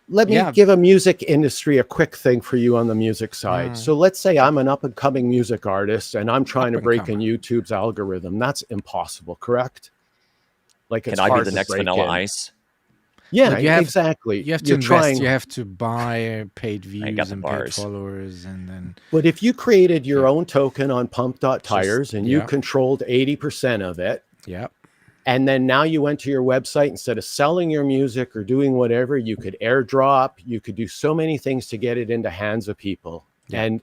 let me give a music industry a quick thing for you on the music side. So let's say I'm an up and coming music artist and I'm trying to break in YouTube's algorithm. That's impossible, correct? Like, it's Can I be hard the to next break Vanilla in. Ice? Yeah, Like, you have- exactly. You have to You're invest. trying, You have to buy paid views got the and paid bars. followers, and then but if you created your own token on Pump.tires and you yeah. controlled 80% of it, yeah, and then now you went to your website, instead of selling your music or doing whatever, you could airdrop, you could do so many things to get it into hands of people. Yeah. And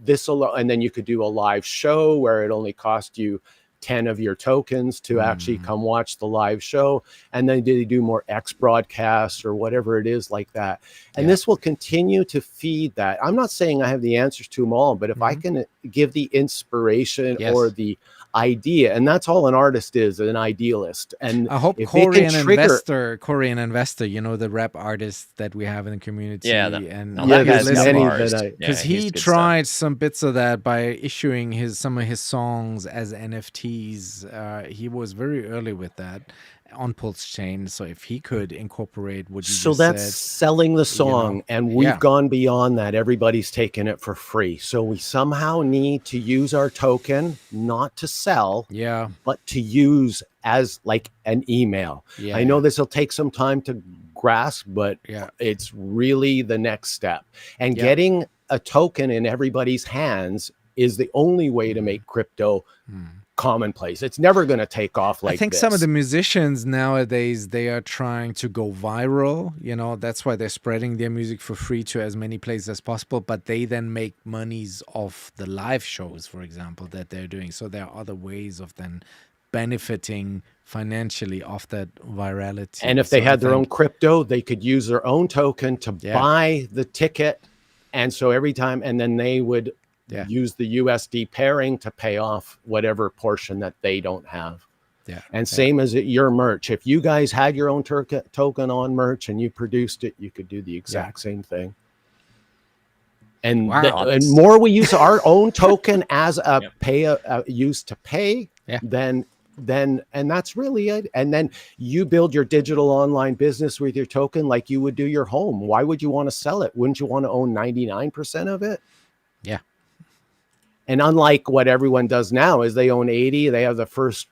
and then you could do a live show where it only cost you 10 of your tokens to actually come watch the live show. And then they do more X broadcasts or whatever it is like that. And this will continue to feed that. I'm not saying I have the answers to them all, but if I can give the inspiration or the idea, and that's all an artist is, an idealist. And I hope if they can trigger, Korean investor, the rap artist that we have in the community, and that guy's got many bars. that because Yeah, he's he good tried some bits of that by issuing some of his songs as NFTs. He was very early with that on Pulsechain. So if he could incorporate what you just that's said, selling the song, and we've gone beyond that. Everybody's taking it for free. So we somehow need to use our token not to sell, but to use as like an email. I know this will take some time to grasp, but it's really the next step. And getting a token in everybody's hands is the only way to make crypto commonplace. It's never going to take off like I think this. some of the musicians nowadays, they are trying to go viral. That's why they're spreading their music for free to as many places as possible, but they then make monies off the live shows, for example, that they're doing. So there are other ways of then benefiting financially off that virality. And if they had their own crypto, they could use their own token to buy the ticket. And so every time, and then they would use the USD pairing to pay off whatever portion that they don't have. Yeah. And same as your merch. If you guys had your own token on merch and you produced it, you could do the exact same thing. And Wow. and more we use our own token as a used to pay, then and that's really it. And then you build your digital online business with your token like you would do your home. Why would you want to sell it? Wouldn't you want to own 99% of it? Yeah. And unlike what everyone does now is they own 80, they have the first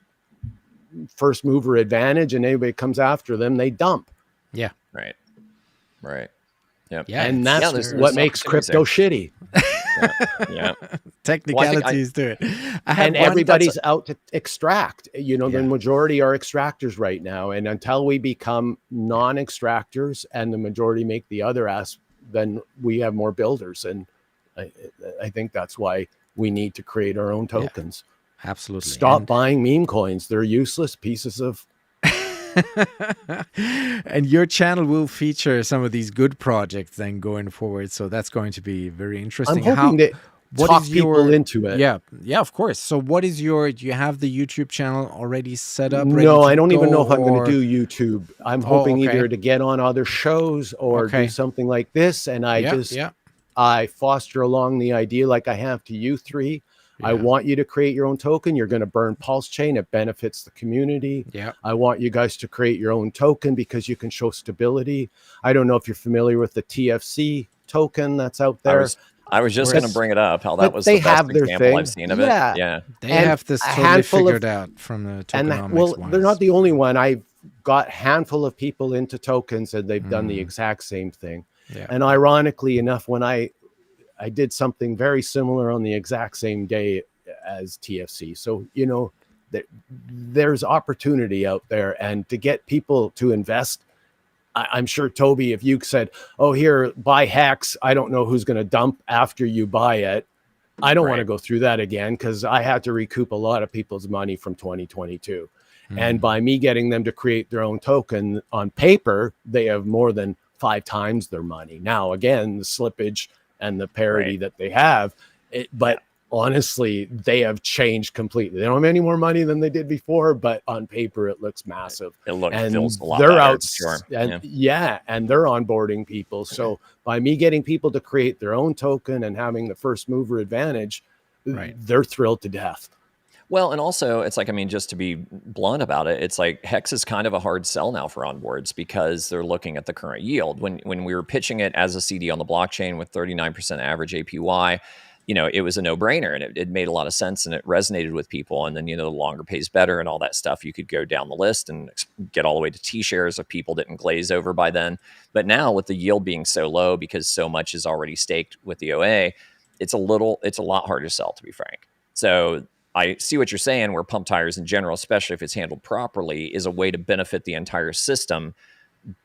mover advantage, and anybody comes after them, they dump. Yeah. Right. Yep. Yeah. And that's there's what makes crypto shitty. Yeah. Technicalities to it. And everybody's out to extract. You know, the majority are extractors right now. And until we become non-extractors and the majority make the other then we have more builders. And I think that's why we need to create our own tokens. Absolutely. Stop buying meme coins. They're useless pieces of. And your channel will feature some of these good projects then going forward. So that's going to be very interesting. I'm hoping to talk people into it. Yeah, of course. So what is do you have the YouTube channel already set up? No, I don't even know if I'm going to do YouTube. I'm hoping okay. either to get on other shows or do something like this. And I foster along the idea like I have to you three. I want you to create your own token. You're going to burn Pulsechain. It benefits the community. Yeah. I want you guys to create your own token because you can show stability. I don't know if you're familiar with the TFC token that's out there. I was just going to bring it up, how that was they the best have their example thing. I've seen of it. Yeah. They have this totally figured out from the tokenomics they're not the only one. I've got a handful of people into tokens and they've done the exact same thing. Yeah. And ironically enough, when I did something very similar on the exact same day as TFC. So, you know, there's opportunity out there, and to get people to invest. I'm sure, Toby, if you said, oh, here, buy Hex, I don't know who's going to dump after you buy it. I don't want to go through that again because I had to recoup a lot of people's money from 2022. And by me getting them to create their own token on paper, they have more than 5 times their money. Now, again, the slippage and the parity that they have, but honestly, they have changed completely. They don't have any more money than they did before, but on paper, it looks massive. It feels a lot they're better, out, sure. and and they're onboarding people. So by me getting people to create their own token and having the first mover advantage, they're thrilled to death. Well, and also it's like, I mean, just to be blunt about it, it's like Hex is kind of a hard sell now for onboards because they're looking at the current yield. When we were pitching it as a CD on the blockchain with 39% average APY, you know, it was a no-brainer, and it made a lot of sense, and it resonated with people. And then, you know, the longer pays better and all that stuff, you could go down the list and get all the way to T-shares if people didn't glaze over by then. But now with the yield being so low because so much is already staked with the OA, it's a lot harder to sell, to be frank. So I see what you're saying, where Pump.tires in general, especially if it's handled properly, is a way to benefit the entire system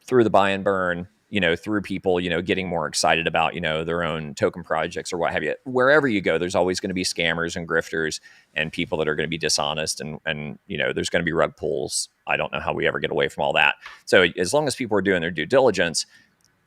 through the buy and burn, you know, through people, you know, getting more excited about, you know, their own token projects or what have you. Wherever you go, there's always going to be scammers and grifters and people that are going to be dishonest, and you know, there's going to be rug pulls. I don't know how we ever get away from all that. So as long as people are doing their due diligence,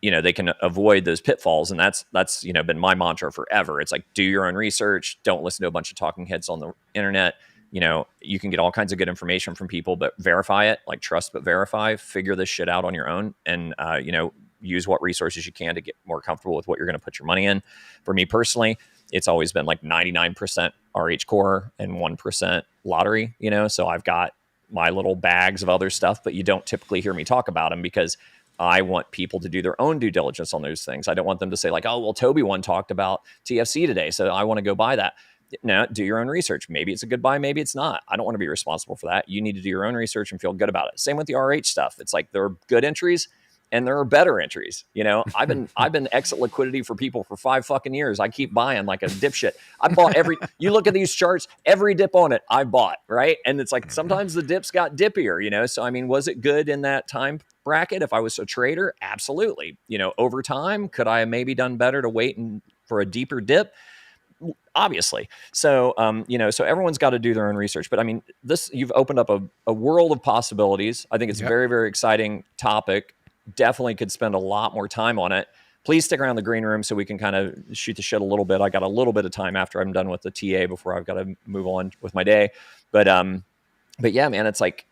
you know, they can avoid those pitfalls. And that's, you know, been my mantra forever. It's like, do your own research. Don't listen to a bunch of talking heads on the internet. You know, you can get all kinds of good information from people, but verify it, like trust, but verify, figure this shit out on your own. And, you know, use what resources you can to get more comfortable with what you're going to put your money in. For me personally, it's always been like 99% RH core and 1% lottery, you know, so I've got my little bags of other stuff, but you don't typically hear me talk about them because I want people to do their own due diligence on those things. I don't want them to say like, oh, well, Toby one talked about TFC today, so I want to go buy that. No, do your own research. Maybe it's a good buy, maybe it's not. I don't want to be responsible for that. You need to do your own research and feel good about it. Same with the RH stuff. It's like there are good entries and there are better entries. You know, I've been exit liquidity for people for 5 fucking years. I keep buying like a dipshit. I bought you look at these charts, every dip on it, I bought, right? And it's like sometimes the dips got dippier, you know? So, I mean, was it good in that time bracket? If I was a trader, absolutely. You know, over time, could I have maybe done better to wait for a deeper dip? Obviously. So, you know, so everyone's got to do their own research. But I mean, you've opened up a world of possibilities. I think it's a very, very exciting topic. Definitely could spend a lot more time on it. Please stick around the green room so we can kind of shoot the shit a little bit. I got a little bit of time after I'm done with the TA before I've got to move on with my day. But but yeah, man, it's like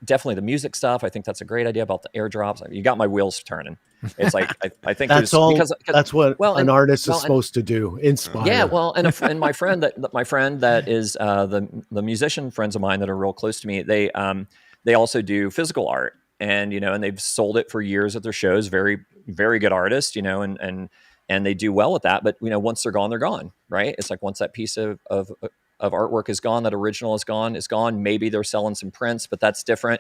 definitely the music stuff. I think that's a great idea about the airdrops. You got my wheels turning. It's like I think that's all. That's what an artist is supposed to do. Inspire. Yeah, well, and my friend that is the musician friends of mine that are real close to me. They also do physical art, and and they've sold it for years at their shows. Very very good artists, and they do well with that. But once they're gone, right? It's like once that piece of artwork is gone, that original is gone. Maybe they're selling some prints, but that's different.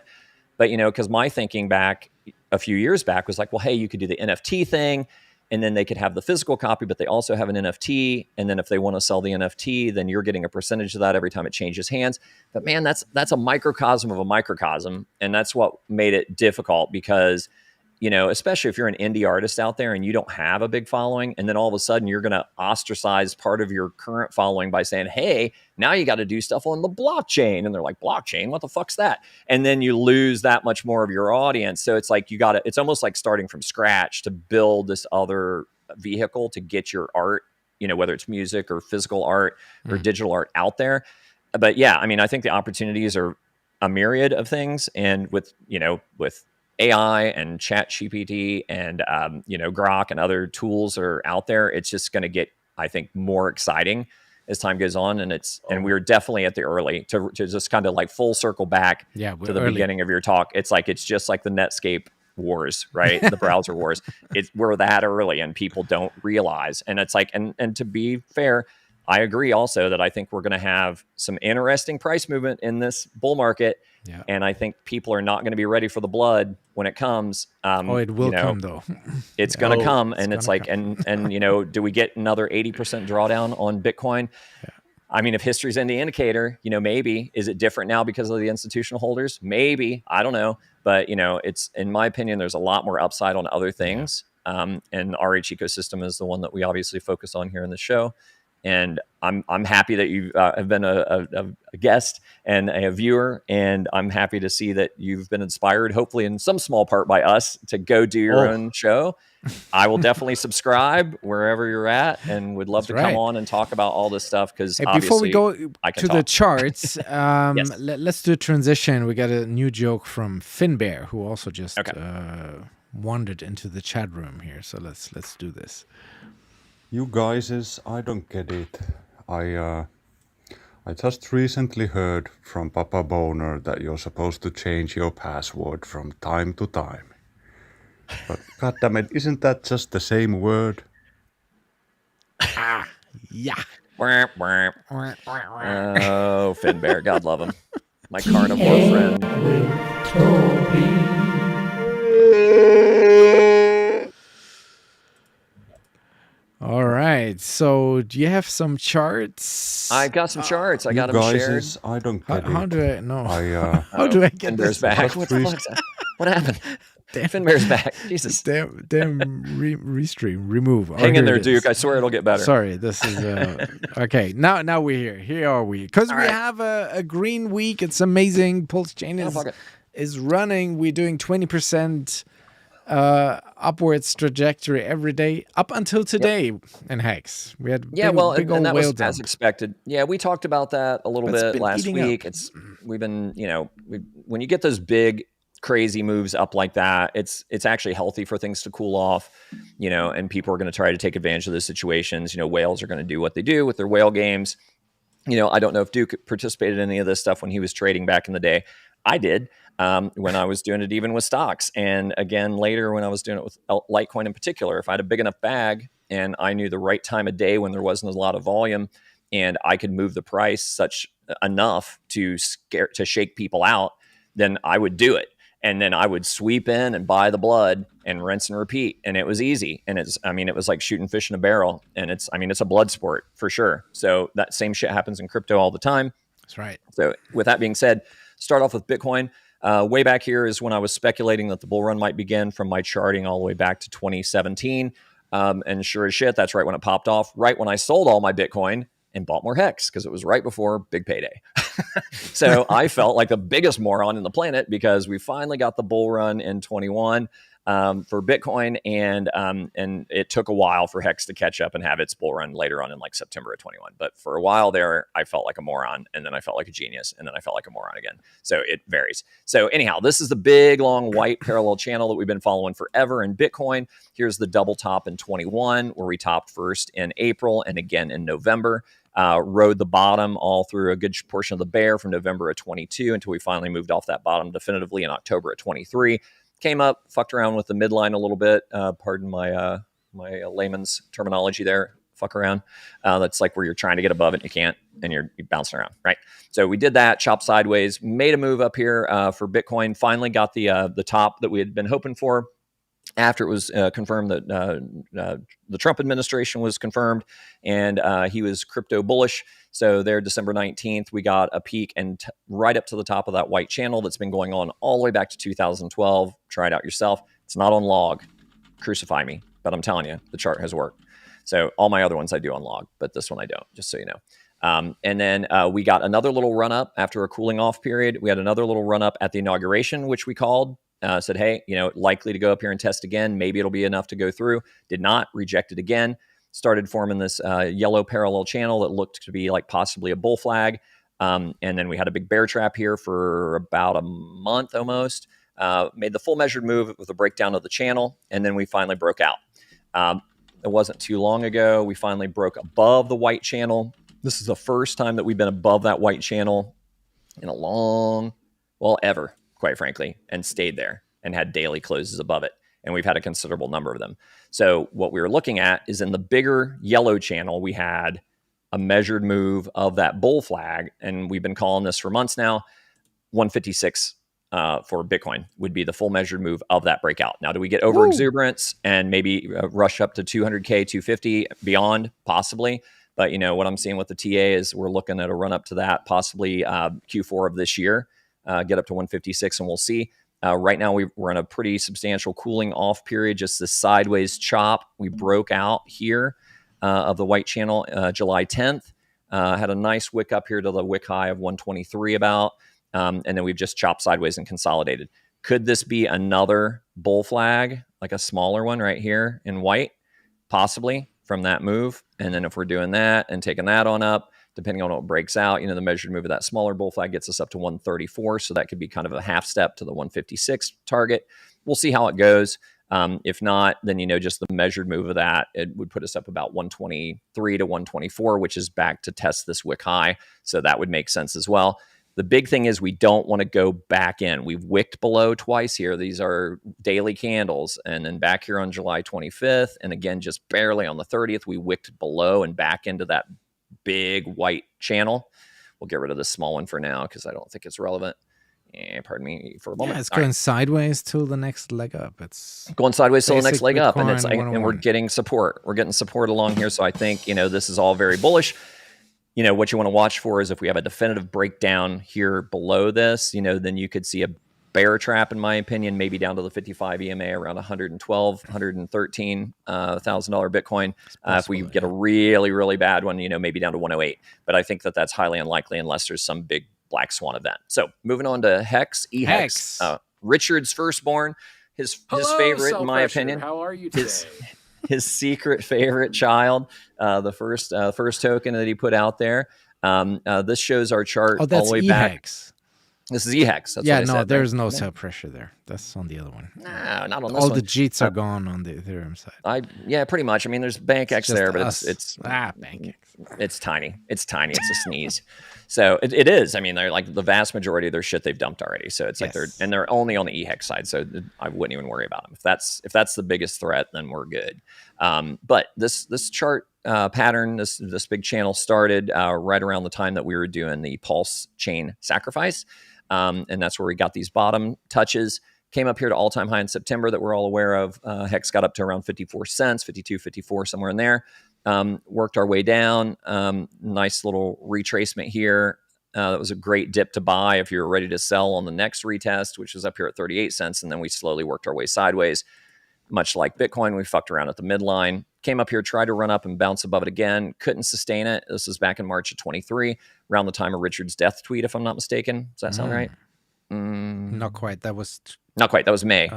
But because my thinking back a few years back was like, well, hey, you could do the NFT thing, and then they could have the physical copy, but they also have an NFT. And then if they want to sell the NFT, then you're getting a percentage of that every time it changes hands. But man, that's a microcosm of a microcosm, and that's what made it difficult because especially if you're an indie artist out there and you don't have a big following, and then all of a sudden you're going to ostracize part of your current following by saying, hey, now you got to do stuff on the blockchain. And they're like, blockchain? What the fuck's that? And then you lose that much more of your audience. So it's like it's almost like starting from scratch to build this other vehicle to get your art, whether it's music or physical art or digital art out there. But yeah, I mean, I think the opportunities are a myriad of things. And with AI and ChatGPT and Grok and other tools are out there, it's just going to get, I think, more exciting as time goes on. And we're definitely at the early to just kind of like full circle back to the beginning of your talk. It's just like the Netscape wars, right? The browser wars. We're that early and people don't realize. And it's like, and to be fair, I agree also that I think we're going to have some interesting price movement in this bull market. Yeah. And I think people are not going to be ready for the blood when it comes. It will come though. It's going to come. And it's like, and do we get another 80% drawdown on Bitcoin? Yeah. I mean, if history's any indicator, maybe. Is it different now because of the institutional holders? Maybe. I don't know. But, it's, in my opinion, there's a lot more upside on other things. Yeah. And RH ecosystem is the one that we obviously focus on here in the show. And I'm happy that you have been a guest and a viewer, and I'm happy to see that you've been inspired, hopefully in some small part by us, to go do your own show. I will definitely subscribe wherever you're at, and would love to come on and talk about all this stuff because before we go to the charts, yes. Let's do a transition. We got a new joke from Finbear, who also just wandered into the chat room here. So let's do this. You guys, I don't get it. I just recently heard from Papa Boner that you're supposed to change your password from time to time. But goddammit, isn't that just the same word? Yeah. Oh, Finbear, God love him. My carnivore friend. All right. So, do you have some charts? I got some charts. I got them shared. I don't get it. How do I know? How do I get Finbear's this? back? What the fuck's that? What happened? Finbear's back. Jesus. Damn restream. Remove. Hang in there, Duke. I swear it'll get better. Sorry. This is okay. Now we're here. Here are we. Because we have a green week. It's amazing. Pulsechain is running. We're doing 20% upwards trajectory every day up until today in Hex. We had big and that was as expected. Yeah, we talked about that a little bit last week. We've been, when you get those big crazy moves up like that, it's actually healthy for things to cool off, and people are going to try to take advantage of those situations. Whales are going to do what they do with their whale games. I don't know if Duke participated in any of this stuff when he was trading back in the day. I did. When I was doing it even with stocks. And again, later when I was doing it with Litecoin in particular, if I had a big enough bag and I knew the right time of day when there wasn't a lot of volume and I could move the price enough to shake people out, then I would do it. And then I would sweep in and buy the blood and rinse and repeat. And it was easy. And it was like shooting fish in a barrel. And it's a blood sport for sure. So that same shit happens in crypto all the time. That's right. So with that being said, start off with Bitcoin. Way back here is when I was speculating that the bull run might begin from my charting all the way back to 2017. And sure as shit, that's right when it popped off, right when I sold all my Bitcoin and bought more Hex because it was right before big payday. So I felt like the biggest moron in the planet because we finally got the bull run in 21. for Bitcoin, and it took a while for Hex to catch up and have its bull run later on in like September of 21. But for a while there, I felt like a moron, and then I felt like a genius, and then I felt like a moron again. So it varies. So anyhow, this is the big long white parallel channel that we've been following forever in Bitcoin. Here's the double top in 21, where we topped first in April and again in November. Rode the bottom all through a good portion of the bear from November of 22 until we finally moved off that bottom definitively in October of 23. Came up, fucked around with the midline a little bit. Pardon my my layman's terminology there. Fuck around. That's like where you're trying to get above it and you can't, and you're bouncing around, right? So we did that, chopped sideways, made a move up here for Bitcoin. Finally got the top that we had been hoping for. After it was confirmed that the Trump administration was confirmed and he was crypto bullish. So there, December 19th, we got a peak and right up to the top of that white channel that's been going on all the way back to 2012. Try it out yourself. It's not on log. Crucify me. But I'm telling you, the chart has worked. So all my other ones I do on log, but this one I don't, just so you know. And then we got another little run up after a cooling off period. We had another little run up at the inauguration, which we called. Said, hey, likely to go up here and test again. Maybe it'll be enough to go through. Did not. Rejected again. Started forming this yellow parallel channel that looked to be like possibly a bull flag. And then we had a big bear trap here for about a month almost. Made the full measured move with a breakdown of the channel. And then we finally broke out. It wasn't too long ago. We finally broke above the white channel. This is the first time that we've been above that white channel in a long, ever, quite frankly, and stayed there and had daily closes above it. And we've had a considerable number of them. So what we were looking at is in the bigger yellow channel, we had a measured move of that bull flag. And we've been calling this for months now. 156 for Bitcoin would be the full measured move of that breakout. Now, do we get over exuberance and maybe rush up to 200K, 250 beyond? Possibly. But what I'm seeing with the TA is we're looking at a run up to that, possibly Q4 of this year. Get up to 156 and we'll see. Right now we're in a pretty substantial cooling off period, just this sideways chop. We broke out here of the white channel July 10th. Had a nice wick up here to the wick high of 123 about. And then we've just chopped sideways and consolidated. Could this be another bull flag, like a smaller one right here in white? Possibly from that move. And then if we're doing that and taking that on up, depending on what breaks out, the measured move of that smaller bull flag gets us up to 134. So that could be kind of a half step to the 156 target. We'll see how it goes. If not, then, just the measured move of that, it would put us up about 123 to 124, which is back to test this wick high. So that would make sense as well. The big thing is we don't want to go back in. We've wicked below twice here. These are daily candles. And then back here on July 25th, and again, just barely on the 30th, we wicked below and back into that big white channel. We'll get rid of this small one for now because I don't think it's relevant. Pardon me for a moment. Yeah, it's going sideways till the next leg up. It's going sideways till the next leg up, and Bitcoin and we're getting support. We're getting support along here. So I think this is all very bullish. What you want to watch for is if we have a definitive breakdown here below this, then you could see a bear trap, in my opinion, maybe down to the 55 EMA around $112,000, $113,000 Bitcoin. If we get a really, really bad one, maybe down to 108. But I think that that's highly unlikely unless there's some big black swan event. So moving on to Hex, Hex. Richard's firstborn, his favorite, in my opinion. How are you today? His secret favorite child, the first token that he put out there. This shows our chart all the way back. This is EHEX. That's yeah, what I no, said, there's right? no sell pressure there. That's on the other one. No, not on this All one. the JITs are gone on the Ethereum side. Yeah, pretty much. I mean, there's BankX there, but it's BankX. It's tiny. It's tiny. It's a sneeze. So it is. I mean, they're like the vast majority of their shit they've dumped already. So it's like they're only on the EHEX side. So I wouldn't even worry about them. If that's the biggest threat, then we're good. But this chart pattern, this big channel started right around the time that we were doing the Pulsechain sacrifice. And that's where we got these bottom touches. Came up here to all-time high in September that we're all aware of. Hex got up to around 54 cents, 52, 54, somewhere in there. Worked our way down. Nice little retracement here. That was a great dip to buy if you were ready to sell on the next retest, which was up here at 38 cents. And then we slowly worked our way sideways. Much like Bitcoin, we fucked around at the midline. Came up here, tried to run up and bounce above it again. Couldn't sustain it. This was back in March of 23, around the time of Richard's death tweet, if I'm not mistaken. Does that sound right? Not quite. That was not quite. That was May.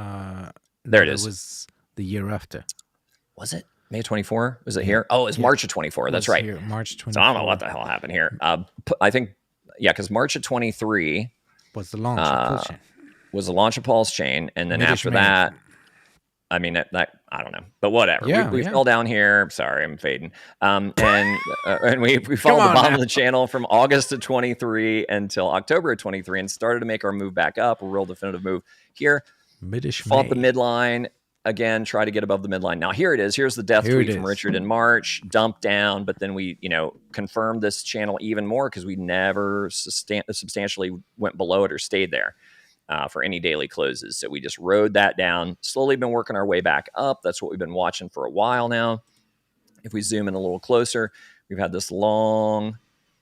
There it That is. was the year after. Was it May 24? Was it here? Oh, it was March of 24. That's right. Here, March 24. So I don't know what the hell happened here. I think, because March of 23 was the launch of Pulschain. Was the launch of Pulsechain, and then after that, I mean that I don't know, but whatever. We fell down here. Sorry, I'm fading. And we followed the bottom of the channel from August of 23 until October of 23, and started to make our move back up, a real definitive move here. Fought the midline again, try to get above the midline. Now here it is. Here's the death tweet from Richard in March. Dumped down, but then we confirmed this channel even more because we never substantially went below it or stayed there. For any daily closes. So we just rode that down, slowly been working our way back up. That's what we've been watching for a while now. If we zoom in a little closer, we've had this long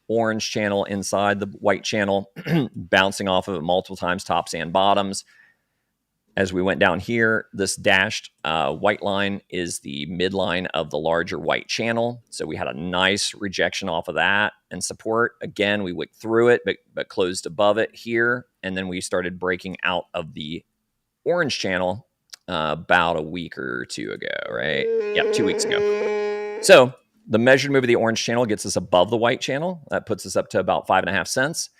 orange channel inside the white channel, bouncing off of it multiple times, tops and bottoms. As we went down here, this dashed white line is the midline of the larger white channel. So we had a nice rejection off of that and support. Again, we went through it, but closed above it here. And then we started breaking out of the orange channel about a week or two ago, right? Yeah, 2 weeks ago. So the measured move of the orange channel gets us above the white channel. That puts us up to about 5.5 cents.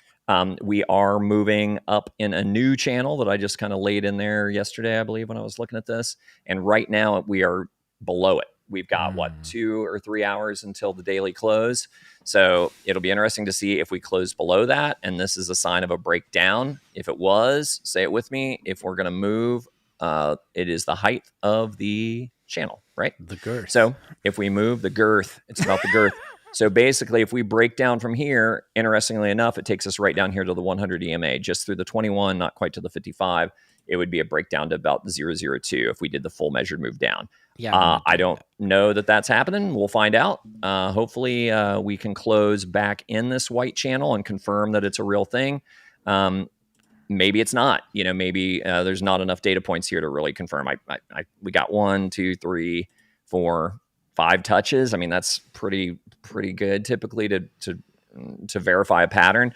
We are moving up in a new channel that I just kind of laid in there yesterday, I believe, when I was looking at this. And right now we are below it. We've got, 2 or 3 hours until the daily close. So it'll be interesting to see if we close below that. And this is a sign of a breakdown. If it was, say it with me, if we're going to move, it is the height of the channel, right? The girth. So if we move the girth, it's about the girth. So basically, if we break down from here, interestingly enough, it takes us right down here to the 100 EMA, just through the 21, not quite to the 55. It would be a breakdown to about the 002 if we did the full measured move down. Yeah, I don't know that that's happening. We'll find out. Hopefully, we can close back in this white channel and confirm that it's a real thing. Maybe it's not. Maybe there's not enough data points here to really confirm. We got 1, 2, 3, 4, 5 touches. I mean, that's pretty good typically to verify a pattern.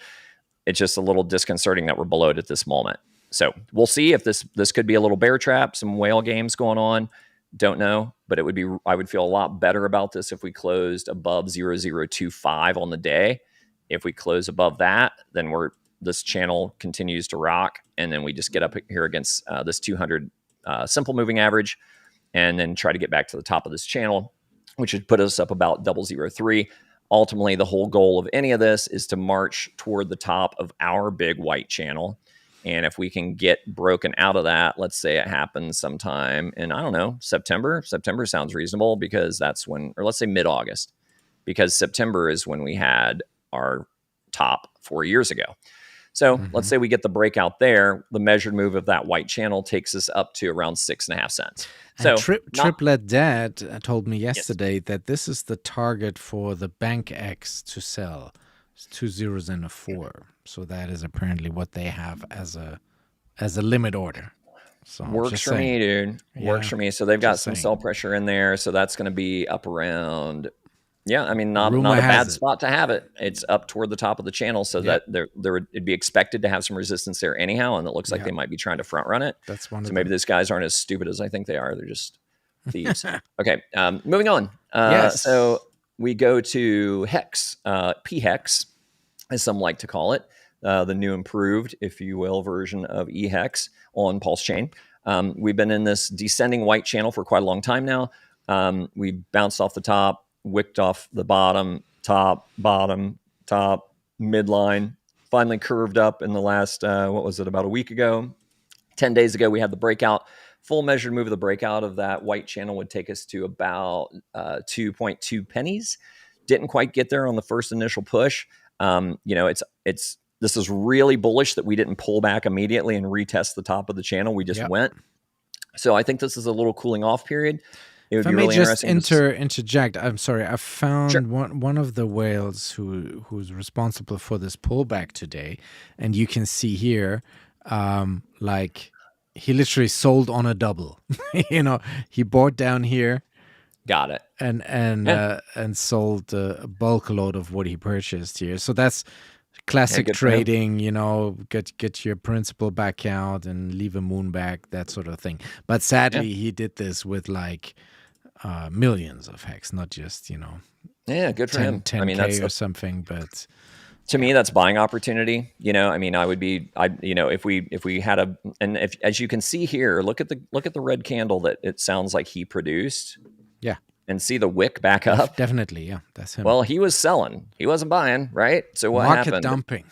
It's just a little disconcerting that we're below it at this moment. So we'll see if this could be a little bear trap, some whale games going on. Don't know, but I would feel a lot better about this if we closed above 0025 on the day. If we close above that, then this channel continues to rock, and then we just get up here against this 200 simple moving average, and then try to get back to the top of this channel, which would put us up about 003. Ultimately, the whole goal of any of this is to march toward the top of our big white channel. And if we can get broken out of that, let's say it happens sometime in, I don't know, September. September sounds reasonable because that's when, or let's say mid-August, because September is when we had our top 4 years ago. So let's say we get the breakout there. The measured move of that white channel takes us up to around 6.5 cents. So Triplet Dad told me yesterday that this is the target for the Bank X to sell. It's 2 zeros and a 4. So that is apparently what they have as a limit order. So works for me, dude. Works for me. So they've got some sell pressure in there. So that's going to be up around. Yeah, I mean, not a bad spot to have it. It's up toward the top of the channel, so that it'd be expected to have some resistance there anyhow, and it looks like they might be trying to front run it. That's one. So maybe these guys aren't as stupid as I think they are. They're just thieves. Okay, moving on. So we go to Hex, P-Hex, as some like to call it, the new improved, if you will, version of E-Hex on Pulsechain. We've been in this descending white channel for quite a long time now. We bounced off the top, wicked off the bottom, top, midline, finally curved up in the last, about a week ago? 10 days ago, we had the breakout. Full measured move of the breakout of that white channel would take us to about 2.2 pennies. Didn't quite get there on the first initial push. This is really bullish that we didn't pull back immediately and retest the top of the channel. We just went. So I think this is a little cooling off period. It would be really interesting. Interject. I'm sorry. I found one of the whales who's responsible for this pullback today, and you can see here, he literally sold on a double. He bought down here. Got it. And sold a bulk load of what he purchased here. So that's classic good for him. trading, you know, get your principal back out and leave a moon back, that sort of thing. But sadly, he did this with like millions of hex, not just, you know, Yeah, good for him. 10K I mean, that's or something. But to me, that's buying opportunity. You know, I mean, you know, if we had a, and if, as you can see here, look at the red candle that it sounds like he produced. Yeah. And see the wick back up. Definitely, yeah, that's him. Well, he was selling. He wasn't buying, right? So what happened? Market dumping.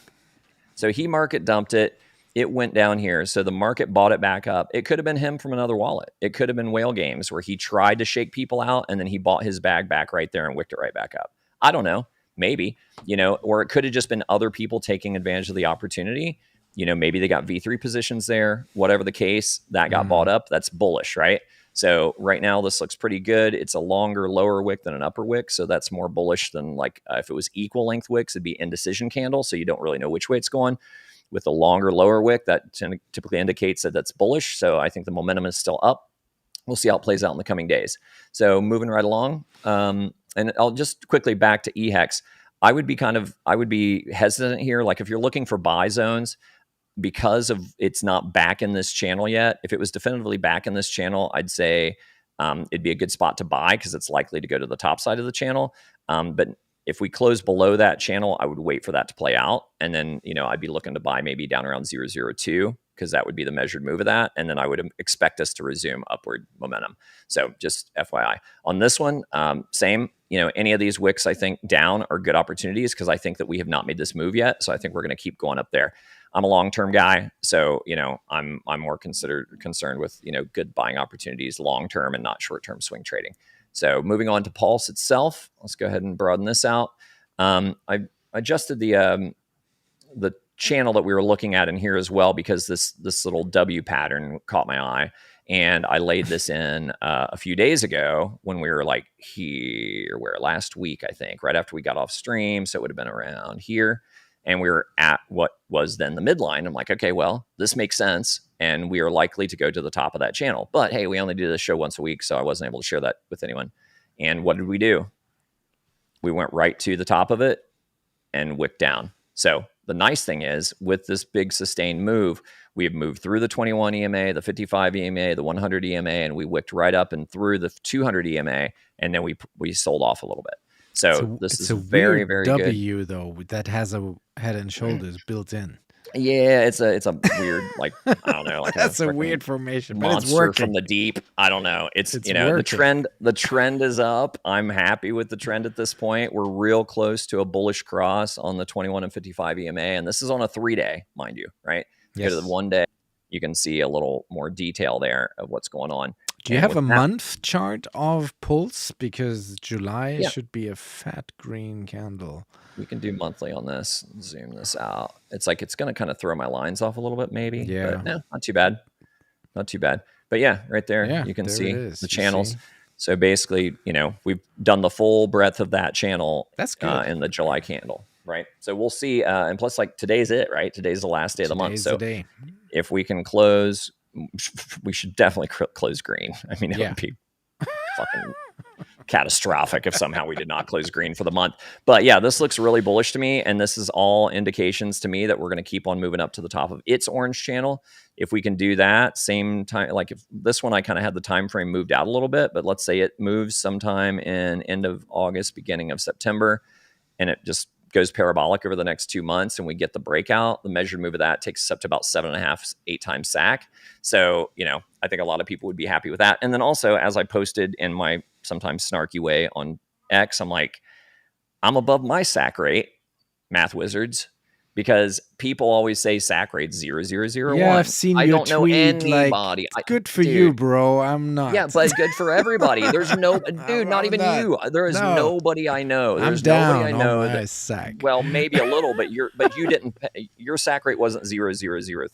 So he market dumped it. It went down here. So the market bought it back up. It could have been him from another wallet. It could have been Whale Games where he tried to shake people out and then he bought his bag back right there and wicked it right back up. I don't know. Maybe, you know, or it could have just been other people taking advantage of the opportunity. You know, maybe they got V3 positions there. Whatever the case, that got bought up. That's bullish, right? So right now this looks pretty good. It's a longer lower wick than an upper wick. So that's more bullish than like if it was equal length wicks, it'd be indecision candle. So you don't really know which way it's going. With a longer lower wick, that typically indicates that that's bullish. So I think the momentum is still up. We'll see how it plays out in the coming days. So moving right along. And I'll just quickly back to EHEX. I would be hesitant here. Like if you're looking for buy zones, because of it's not back in this channel yet. If it was definitively back in this channel, I'd say it'd be a good spot to buy because it's likely to go to the top side of the channel. But if we close below that channel, I would wait for that to play out. And then, you know, I'd be looking to buy maybe down around 002 because that would be the measured move of that. And then I would expect us to resume upward momentum. So just FYI. On this one, same. You know, any of these wicks I think down are good opportunities because I think that we have not made this move yet. So I think we're going to keep going up there. I'm a long-term guy, so you know I'm more concerned with, you know, good buying opportunities long-term and not short-term swing trading. So moving on to Pulse itself, let's go ahead and broaden this out. I adjusted the channel that we were looking at in here as well because this little W pattern caught my eye, and I laid this in a few days ago when we were like here, where last week I think, right after we got off stream, so it would have been around here. And we were at what was then the midline. I'm like, okay, well, this makes sense. And we are likely to go to the top of that channel. But hey, we only do this show once a week, so I wasn't able to share that with anyone. And what did we do? We went right to the top of it and wicked down. So the nice thing is with this big sustained move, we have moved through the 21 EMA, the 55 EMA, the 100 EMA, and we wicked right up and through the 200 EMA. And then we sold off a little bit. So this is a very, very good W though that has a head and shoulders built in. Yeah, it's a weird, like, I don't know, like that's a weird formation, but it's monster working from the deep. I don't know. It's you know, working. the trend is up. I'm happy with the trend at this point. We're real close to a bullish cross on the 21 and 55 EMA, and this is on a 3-day, mind you, right? Yes. Go to the 1 day, you can see a little more detail there of what's going on. Do you have a month chart of Pulse? Because July should be a fat green candle. We can do monthly on this. Zoom this out. It's like it's going to kind of throw my lines off a little bit, maybe. Yeah. But no, not too bad. Not too bad. But yeah, right there, you can see the channels. So basically, you know, we've done the full breadth of that channel. That's good. In the July candle, right? So we'll see. And plus, like today's it, right? Today's the last day of the month. So if we can close, we should definitely close green. I mean, it would be fucking catastrophic if somehow we did not close green for the month. But yeah, this looks really bullish to me, and this is all indications to me that we're going to keep on moving up to the top of its orange channel. If we can do that same time, like if this one I kind of had the time frame moved out a little bit, but let's say it moves sometime in end of August, beginning of September, and it just goes parabolic over the next 2 months and we get the breakout, the measured move of that takes us up to about 7.5, 8 times sack. So, you know, I think a lot of people would be happy with that. And then also, as I posted in my sometimes snarky way on X, I'm like, I'm above my sack rate, math wizards, because people always say sack rate 0.001. Yeah, I've seen I your don't know tweet, anybody. Like, good for you, bro. I'm not. Yeah, but good for everybody. There's no, dude, not even you. There is nobody I know. There's nobody I know that sack. Well, maybe a little, but you didn't. Your sack rate wasn't 0.001.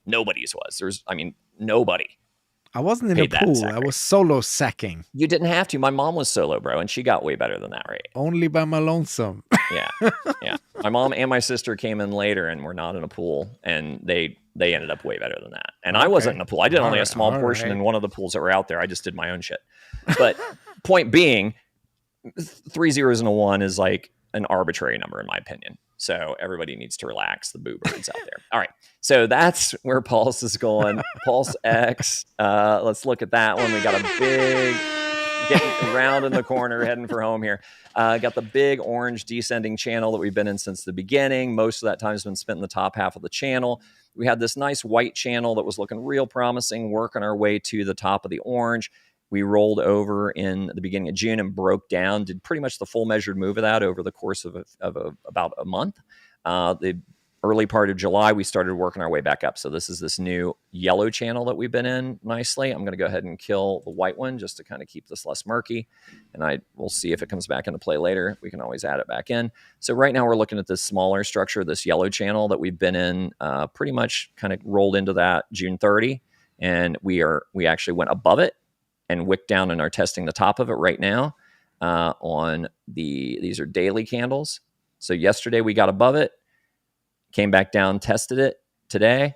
Nobody's was. Nobody. I wasn't in a pool. I was solo sacking. You didn't have to. My mom was solo, bro, and she got way better than that rate. Only by my lonesome. Yeah. My mom and my sister came in later and were not in a pool, and they ended up way better than that. And I wasn't in a pool. I did only a small portion in one of the pools that were out there. I just did my own shit. But point being, 3 zeros and a 1 is like an arbitrary number in my opinion. So everybody needs to relax, the boo birds out there. All right. So that's where Pulse is going. Pulse X. Let's look at that one. We got a big, getting around in the corner, heading for home here. Got the big orange descending channel that we've been in since the beginning. Most of that time has been spent in the top half of the channel. We had this nice white channel that was looking real promising, working our way to the top of the orange. We rolled over in the beginning of June and broke down, did pretty much the full measured move of that over the course of about a month. The early part of July, we started working our way back up. So this is this new yellow channel that we've been in nicely. I'm going to go ahead and kill the white one just to kind of keep this less murky. And we'll see if it comes back into play later. We can always add it back in. So right now we're looking at this smaller structure, this yellow channel that we've been in, pretty much kind of rolled into that June 30. And we actually went above it and wick down and are testing the top of it right now on these are daily candles. So yesterday we got above it, came back down, tested it today,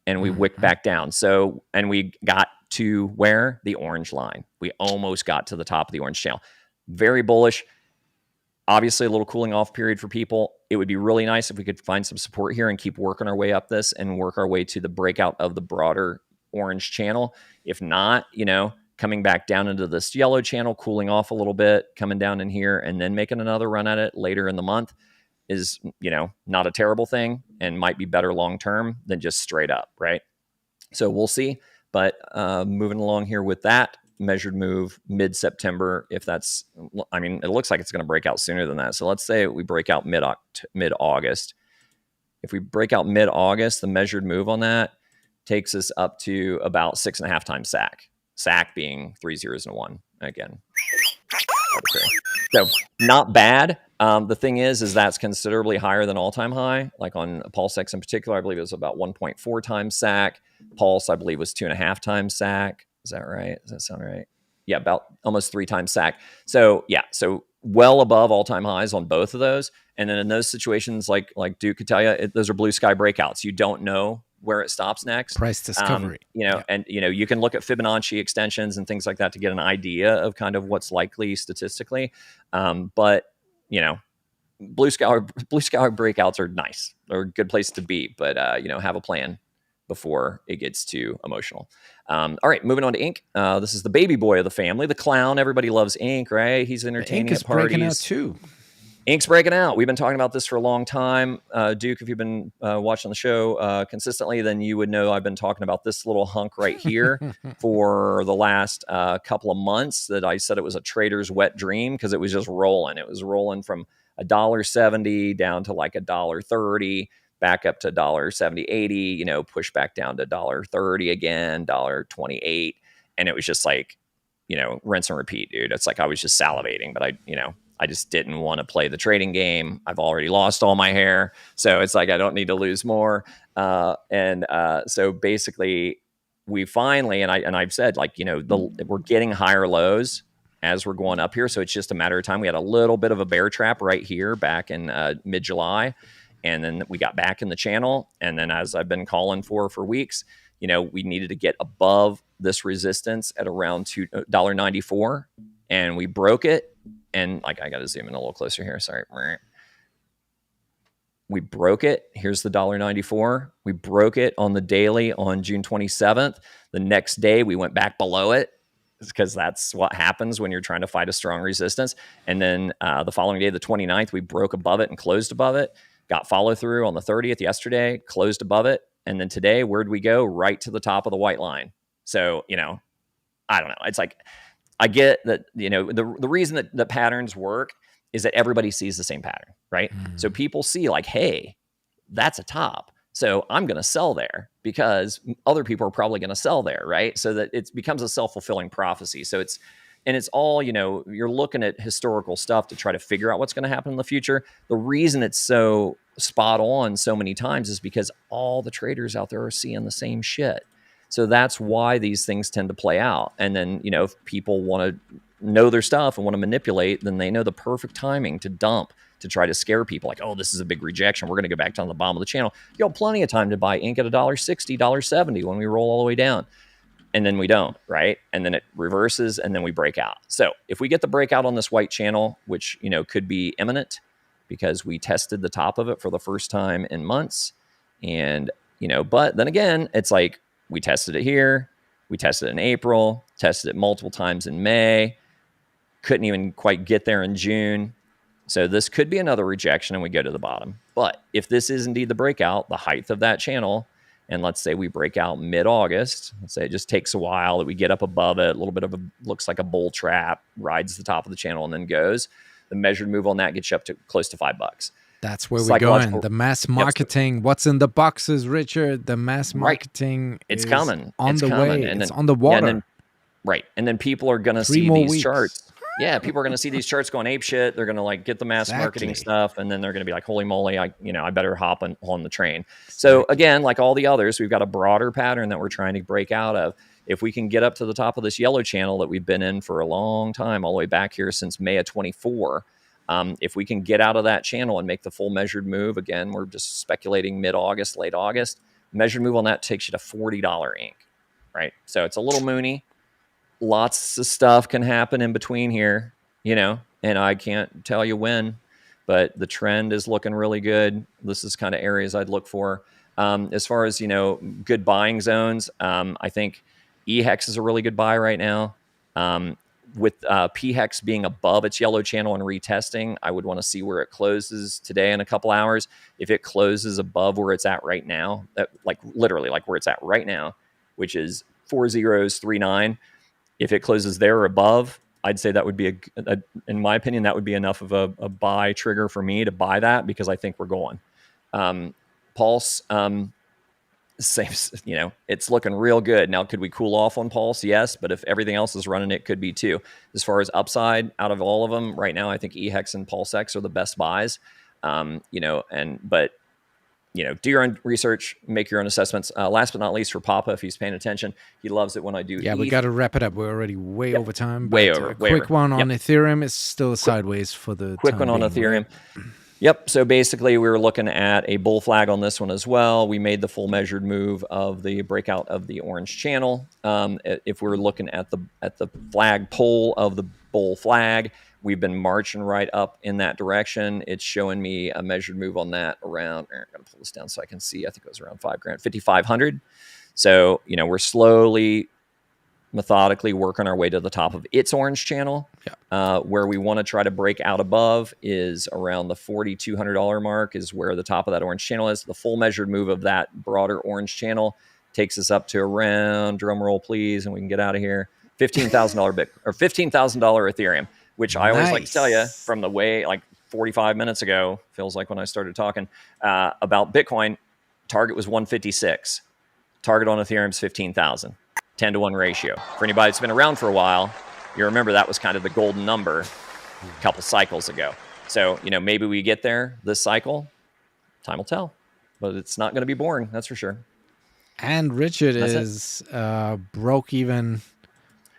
and we wicked back down. So, and we got to where? The orange line. We almost got to the top of the orange channel. Very bullish. Obviously a little cooling off period for people. It would be really nice if we could find some support here and keep working our way up this and work our way to the breakout of the broader orange channel. If not, coming back down into this yellow channel, cooling off a little bit, coming down in here, and then making another run at it later in the month is, not a terrible thing and might be better long-term than just straight up, right? So we'll see. But moving along here with that measured move mid-September, if that's, it looks like it's going to break out sooner than that. So let's say we break out mid-August. If we break out mid-August, the measured move on that takes us up to about 6.5 times SAC. SAC being 3 zeros and a 1 again. Arbitrary. So not bad. The thing is that's considerably higher than all-time high. Like on Pulse X in particular, I believe it was about 1.4 times SAC. Pulse, I believe, was 2.5 times SAC. Is that right? Does that sound right? Yeah, about almost 3 times SAC. So yeah, so well above all-time highs on both of those. And then in those situations, like Duke could tell you, those are blue sky breakouts. You don't know where it stops next. Price discovery. And you can look at Fibonacci extensions and things like that to get an idea of kind of what's likely statistically. But blue sky breakouts are nice. They're a good place to be, but have a plan before it gets too emotional. All right, moving on to Ink. This is the baby boy of the family, the clown. Everybody loves Ink, right? He's entertaining Ink is at parties. breaking out too. Ink's breaking out. We've been talking about this for a long time. Duke, if you've been watching the show consistently, then you would know I've been talking about this little hunk right here for the last couple of months, that I said it was a trader's wet dream because it was just rolling. It was rolling from $1.70 down to like $1.30, back up to $1.70, 80, push back down to $1.30 again, $1.28. And it was just like, rinse and repeat, dude. It's like I was just salivating, but I just didn't want to play the trading game. I've already lost all my hair. So it's like, I don't need to lose more. So basically we finally, and I've said, like, we're getting higher lows as we're going up here. So it's just a matter of time. We had a little bit of a bear trap right here back in mid-July. And then we got back in the channel. And then, as I've been calling for weeks, we needed to get above this resistance at around $2.94. And we broke it. And I got to zoom in a little closer here. Sorry. We broke it. Here's the $1.94. We broke it on the daily on June 27th. The next day we went back below it, because that's what happens when you're trying to fight a strong resistance. And then the following day, the 29th, we broke above it and closed above it. Got follow through on the 30th yesterday, closed above it. And then today, where'd we go? Right to the top of the white line. So, I don't know. It's like, I get that, the reason that the patterns work is that everybody sees the same pattern, right? So people see like, hey, that's a top. So I'm going to sell there because other people are probably going to sell there, right? So that it becomes a self-fulfilling prophecy. So it's all, you're looking at historical stuff to try to figure out what's going to happen in the future. The reason it's so spot on so many times is because all the traders out there are seeing the same shit. So that's why these things tend to play out. And then, if people want to know their stuff and want to manipulate, then they know the perfect timing to dump, to try to scare people like, oh, this is a big rejection. We're going to go back down to the bottom of the channel. You have plenty of time to buy Ink at $1.60, $1.70 when we roll all the way down. And then we don't, right? And then it reverses and then we break out. So if we get the breakout on this white channel, which, could be imminent, because we tested the top of it for the first time in months. And, but then again, it's like we tested it here. We tested it in April, tested it multiple times in May, couldn't even quite get there in June. So this could be another rejection and we go to the bottom. But if this is indeed the breakout, the height of that channel, and let's say we break out mid-August, let's say it just takes a while that we get up above it, a little bit of looks like a bull trap, rides the top of the channel and then goes. The measured move on that gets you up to close to $5. That's where we're going. The mass marketing. What's in the boxes, Richard? The mass marketing. It's coming. On it's the coming. way. And it's then, on the water. And then people are going to see these charts. Yeah, people are going to see these charts going ape shit. They're going to like get the mass marketing stuff, and then they're going to be like, "Holy moly! I better hop on the train." So again, like all the others, we've got a broader pattern that we're trying to break out of. If we can get up to the top of this yellow channel that we've been in for a long time, all the way back here since May of 24, if we can get out of that channel and make the full measured move, again, we're just speculating mid-August, late August. Measured move on that takes you to $40 ink, right? So it's a little moony. Lots of stuff can happen in between here, and I can't tell you when, but the trend is looking really good. This is kind of areas I'd look for. As far as, good buying zones, I think EHEX is a really good buy right now. With PHEX being above its yellow channel and retesting, I would want to see where it closes today in a couple hours. If it closes above where it's at right now, literally where it's at right now, which is 4039. If it closes there or above, I'd say that would be in my opinion, that would be enough of a buy trigger for me to buy that, because I think we're going. Pulse, same, it's looking real good. Now, could we cool off on Pulse? Yes, but if everything else is running, it could be too. As far as upside, out of all of them right now, I think EHEX and PulseX are the best buys. Do your own research, make your own assessments. Last but not least, for Papa, if he's paying attention, he loves it when I do. Yeah, we got to wrap it up. We're already way over time. Way over. Quick one on Ethereum is still sideways for the quick one on Ethereum. Right? Yep. So basically, we were looking at a bull flag on this one as well. We made the full measured move of the breakout of the orange channel. If we're looking at the flag pole of the bull flag, we've been marching right up in that direction. It's showing me a measured move on that around, I'm going to pull this down so I can see, I think it was around $5,000, 5,500. So, we're slowly, methodically working our way to the top of its orange channel. Where we want to try to break out above is around the $4,200 mark is where the top of that orange channel is. The full measured move of that broader orange channel takes us up to around, drum roll please, and we can get out of here, $15,000 Bitcoin, or $15,000 Ethereum. Which I always like to tell you from the way, 45 minutes ago, feels like when I started talking about Bitcoin, target was 156. Target on Ethereum is 15,000. 10-to-1 ratio. For anybody that's been around for a while, you remember that was kind of the golden number a couple cycles ago. So, maybe we get there this cycle. Time will tell. But it's not going to be boring, that's for sure. And Richard is broke even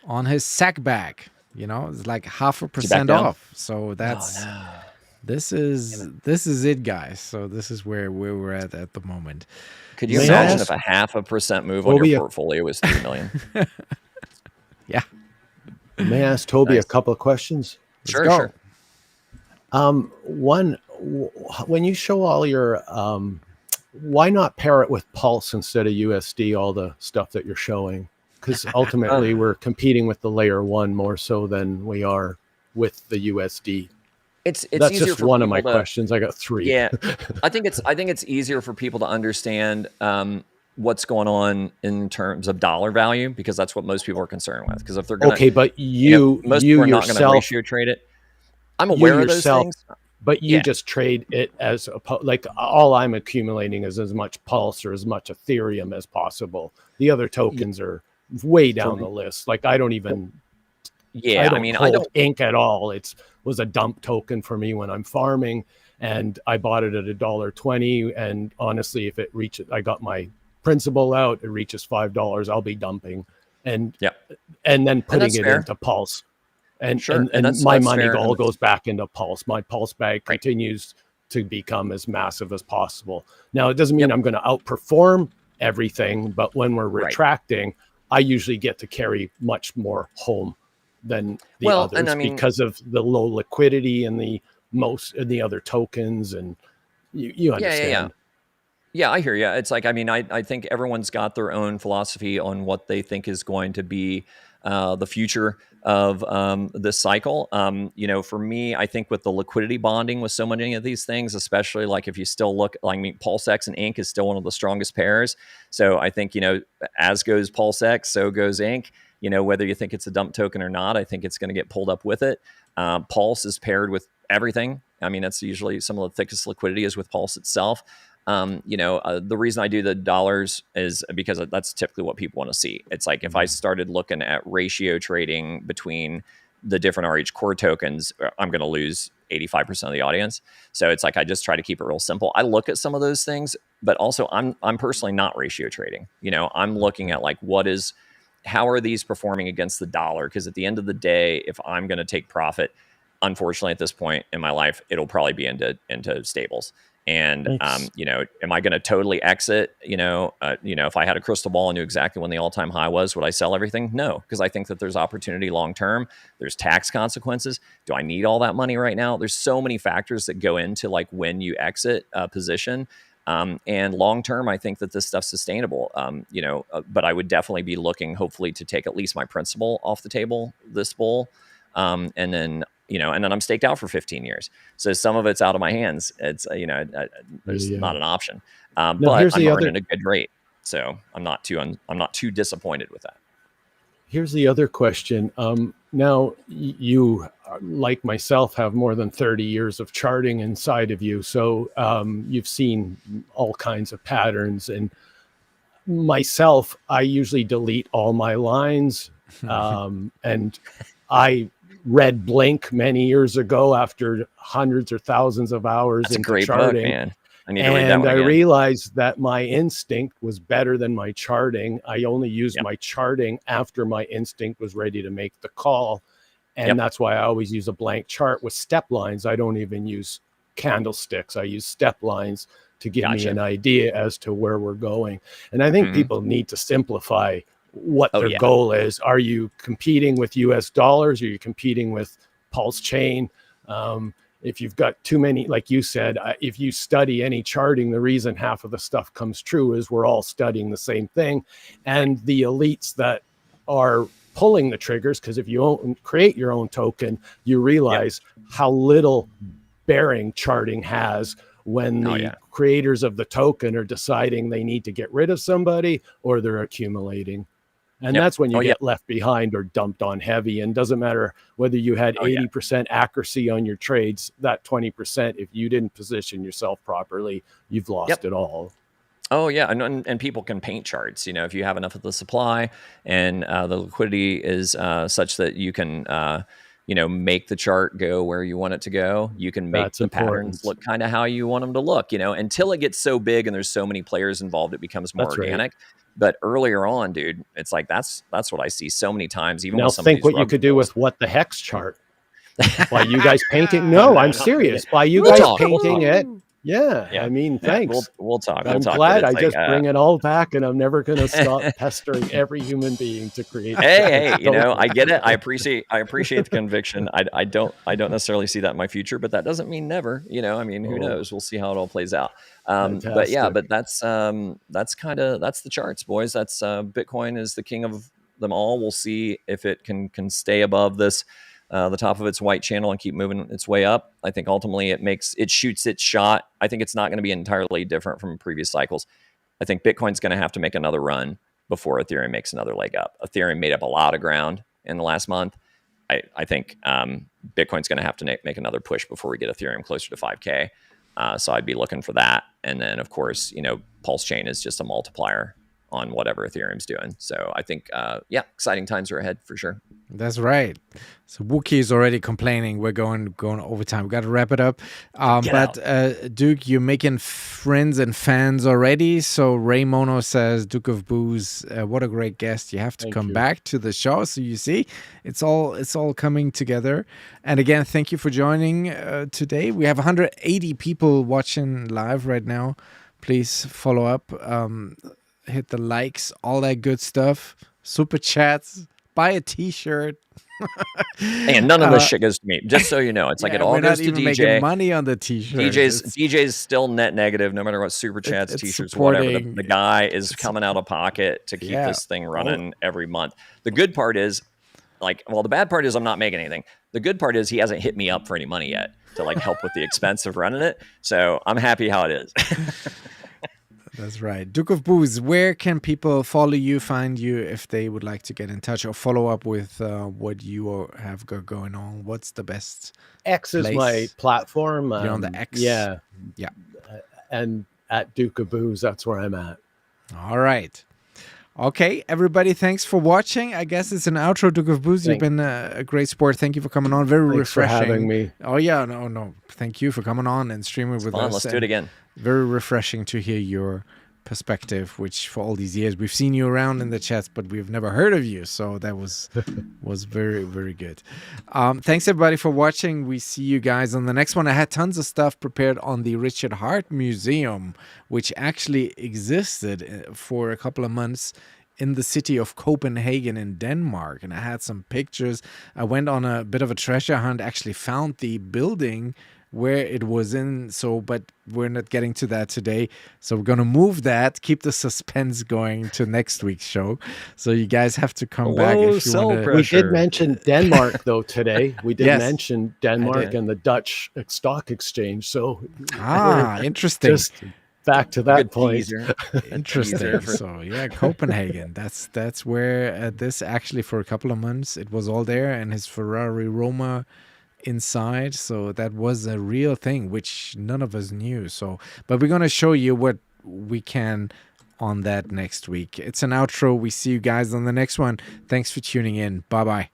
on his sack bag. It's like 0.5% off. So that's this is it, guys. So this is where we're at the moment. Could you imagine if a 0.5% move on your portfolio was $3 million? Yeah. May I ask Toby a couple of questions? Sure. One, when you show all your, why not pair it with Pulse instead of USD? All the stuff that you're showing. Because ultimately we're competing with the layer one more so than we are with the USD. That's just one of my questions. I got three. Yeah, I think it's easier for people to understand what's going on in terms of dollar value, because that's what most people are concerned with. Because if they're going but most people are not going to ratio trade it. I'm aware of those things. But you just trade it as all I'm accumulating is as much Pulse or as much Ethereum as possible. The other tokens are way down the list. I don't even I don't ink at all. It was a dump token for me when I'm farming, and I bought it at $1.20, and honestly, if it reaches, I got my principal out, it reaches $5, I'll be dumping and then putting it into Pulse, and my money all goes back into Pulse. My Pulse bag continues to become as massive as possible. Now, it doesn't mean I'm going to outperform everything, but when we're retracting, I usually get to carry much more home than the others, because of the low liquidity and the most of the other tokens, and you understand. Yeah, I hear you. It's like, I mean, I think everyone's got their own philosophy on what they think is going to be the future of this cycle. For me, I think with the liquidity bonding with so many of these things, especially like if you still look, like, I mean, PulseX and Ink is still one of the strongest pairs. So I think, as goes PulseX, so goes Ink. Whether you think it's a dump token or not, I think it's going to get pulled up with it. Pulse is paired with everything. I mean, that's usually some of the thickest liquidity is with Pulse itself. The reason I do the dollars is because that's typically what people want to see. It's like if I started looking at ratio trading between the different RH core tokens, I'm going to lose 85% of the audience. So it's like I just try to keep it real simple. I look at some of those things, but also I'm personally not ratio trading. I'm looking at like how are these performing against the dollar? Because at the end of the day, if I'm going to take profit, unfortunately at this point in my life, it'll probably be into stables. And, am I going to totally exit? If I had a crystal ball and knew exactly when the all-time high was, would I sell everything? No, because I think that there's opportunity long-term. There's tax consequences. Do I need all that money right now? There's so many factors that go into like when you exit a position. And long-term, I think that this stuff's sustainable, but I would definitely be looking hopefully to take at least my principal off the table this bull. And then I'm staked out for 15 years. So some of it's out of my hands. It's, there's not an option. But I'm earning a good rate. So I'm not too disappointed with that. Here's the other question. Now you, like myself, have more than 30 years of charting inside of you. So you've seen all kinds of patterns. And myself, I usually delete all my lines. And I read Blink many years ago after hundreds or thousands of hours That's into a great charting. book, man. I need to read that one I again. realized that my instinct was better than my charting. I only used my charting after my instinct was ready to make the call. And that's why I always use a blank chart with step lines. I don't even use candlesticks. I use step lines to give me an idea as to where we're going. And I think people need to simplify what their goal is. Are you competing with US dollars? Are you competing with Pulsechain? If you've got too many, like you said, if you study any charting, the reason half of the stuff comes true is we're all studying the same thing. And the elites that are pulling the triggers, because if you create your own token, you realize how little bearing charting has when the creators of the token are deciding they need to get rid of somebody or they're accumulating. And that's when you get left behind or dumped on heavy. And doesn't matter whether you had 80% accuracy on your trades, that 20%, if you didn't position yourself properly, you've lost it all. Oh yeah, and people can paint charts. If you have enough of the supply and the liquidity is such that you can, make the chart go where you want it to go. You can make the patterns look kind of how you want them to look. Until it gets so big and there's so many players involved, it becomes more organic. Right. But earlier on, dude, it's like that's what I see so many times. Even now, with some think of these what you could do with what the hex chart. By you guys painting? No, I'm serious. By you guys painting it. Yeah, I mean, thanks. We'll talk. I'm glad I just bring it all back, and I'm never going to stop pestering every human being to create. Hey, I get it. I appreciate the conviction. I don't necessarily see that in my future, but that doesn't mean never. I mean, who knows? We'll see how it all plays out. But that's the charts, boys. That's Bitcoin is the king of them all. We'll see if it can stay above this. The top of its white channel and keep moving its way up. I think ultimately it shoots its shot. I think it's not going to be entirely different from previous cycles. I think Bitcoin's going to have to make another run before Ethereum makes another leg up. Ethereum made up a lot of ground in the last month. I think Bitcoin's going to have to make another push before we get Ethereum closer to 5K. So I'd be looking for that. And then, of course, Pulsechain is just a multiplier on whatever Ethereum's doing. So I think, exciting times are ahead for sure. That's right. So Wookie is already complaining. We're going overtime. We got to wrap it up. But Duke, you're making friends and fans already. So Ray Mono says, Duke of Booze, what a great guest. You have to come back to the show. So you see, it's all coming together. And again, thank you for joining today. We have 180 people watching live right now. Please follow up. Hit the likes, all that good stuff. Super chats. buy a T-shirt. And none of this shit goes to me. Just so you know, it's like it all we're goes not to even DJ. making money on the T-shirt. DJ's still net negative, no matter what super chats, it's T-shirts, whatever. supporting- The guy is coming out of pocket to keep this thing running every month. The good part is, the bad part is I'm not making anything. The good part is he hasn't hit me up for any money yet to help with the expense of running it. So I'm happy how it is. That's right. DukeOfBooze, where can people follow you, find you if they would like to get in touch or follow up with what you have going on? What's the best X is place? my platform. You're on the X? Yeah. Yeah. And at DukeOfBooze, that's where I'm at. All right. Okay, everybody, thanks for watching. I guess it's an outro, DukeOfBooze. You've been a great sport. Thank you for coming on. Very Thanks refreshing. for having me. Oh, yeah. No. Thank you for coming on and streaming with fun. us. Let's do it again. Very refreshing to hear your perspective, which for all these years we've seen you around in the chats, but we've never heard of you. So that was very, very good. Thanks everybody for watching. We see you guys on the next one. I had tons of stuff prepared on the Richard Hart Museum, which actually existed for a couple of months in the city of Copenhagen in Denmark, and I had some pictures. I went on a bit of a treasure hunt, actually found the building where it was in, but we're not getting to that today. So we're going to move that, keep the suspense going to next week's show. So you guys have to come back if you want to. We did mention Denmark, though, today. We did Yes, mention Denmark and the Dutch stock exchange. So interesting. Just back to that point. Interesting. So yeah, Copenhagen. That's where this actually for a couple of months it was all there, and his Ferrari Roma inside. So that was a real thing, which none of us knew. So, but we're gonna show you what we can on that next week. It's an outro. We see you guys on the next one. Thanks for tuning in. Bye.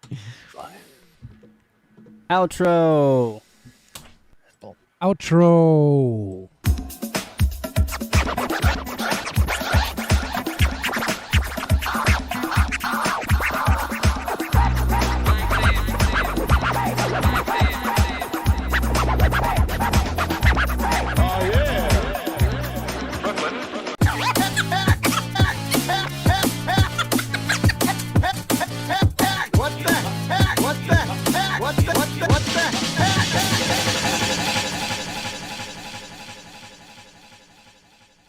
Outro. Outro.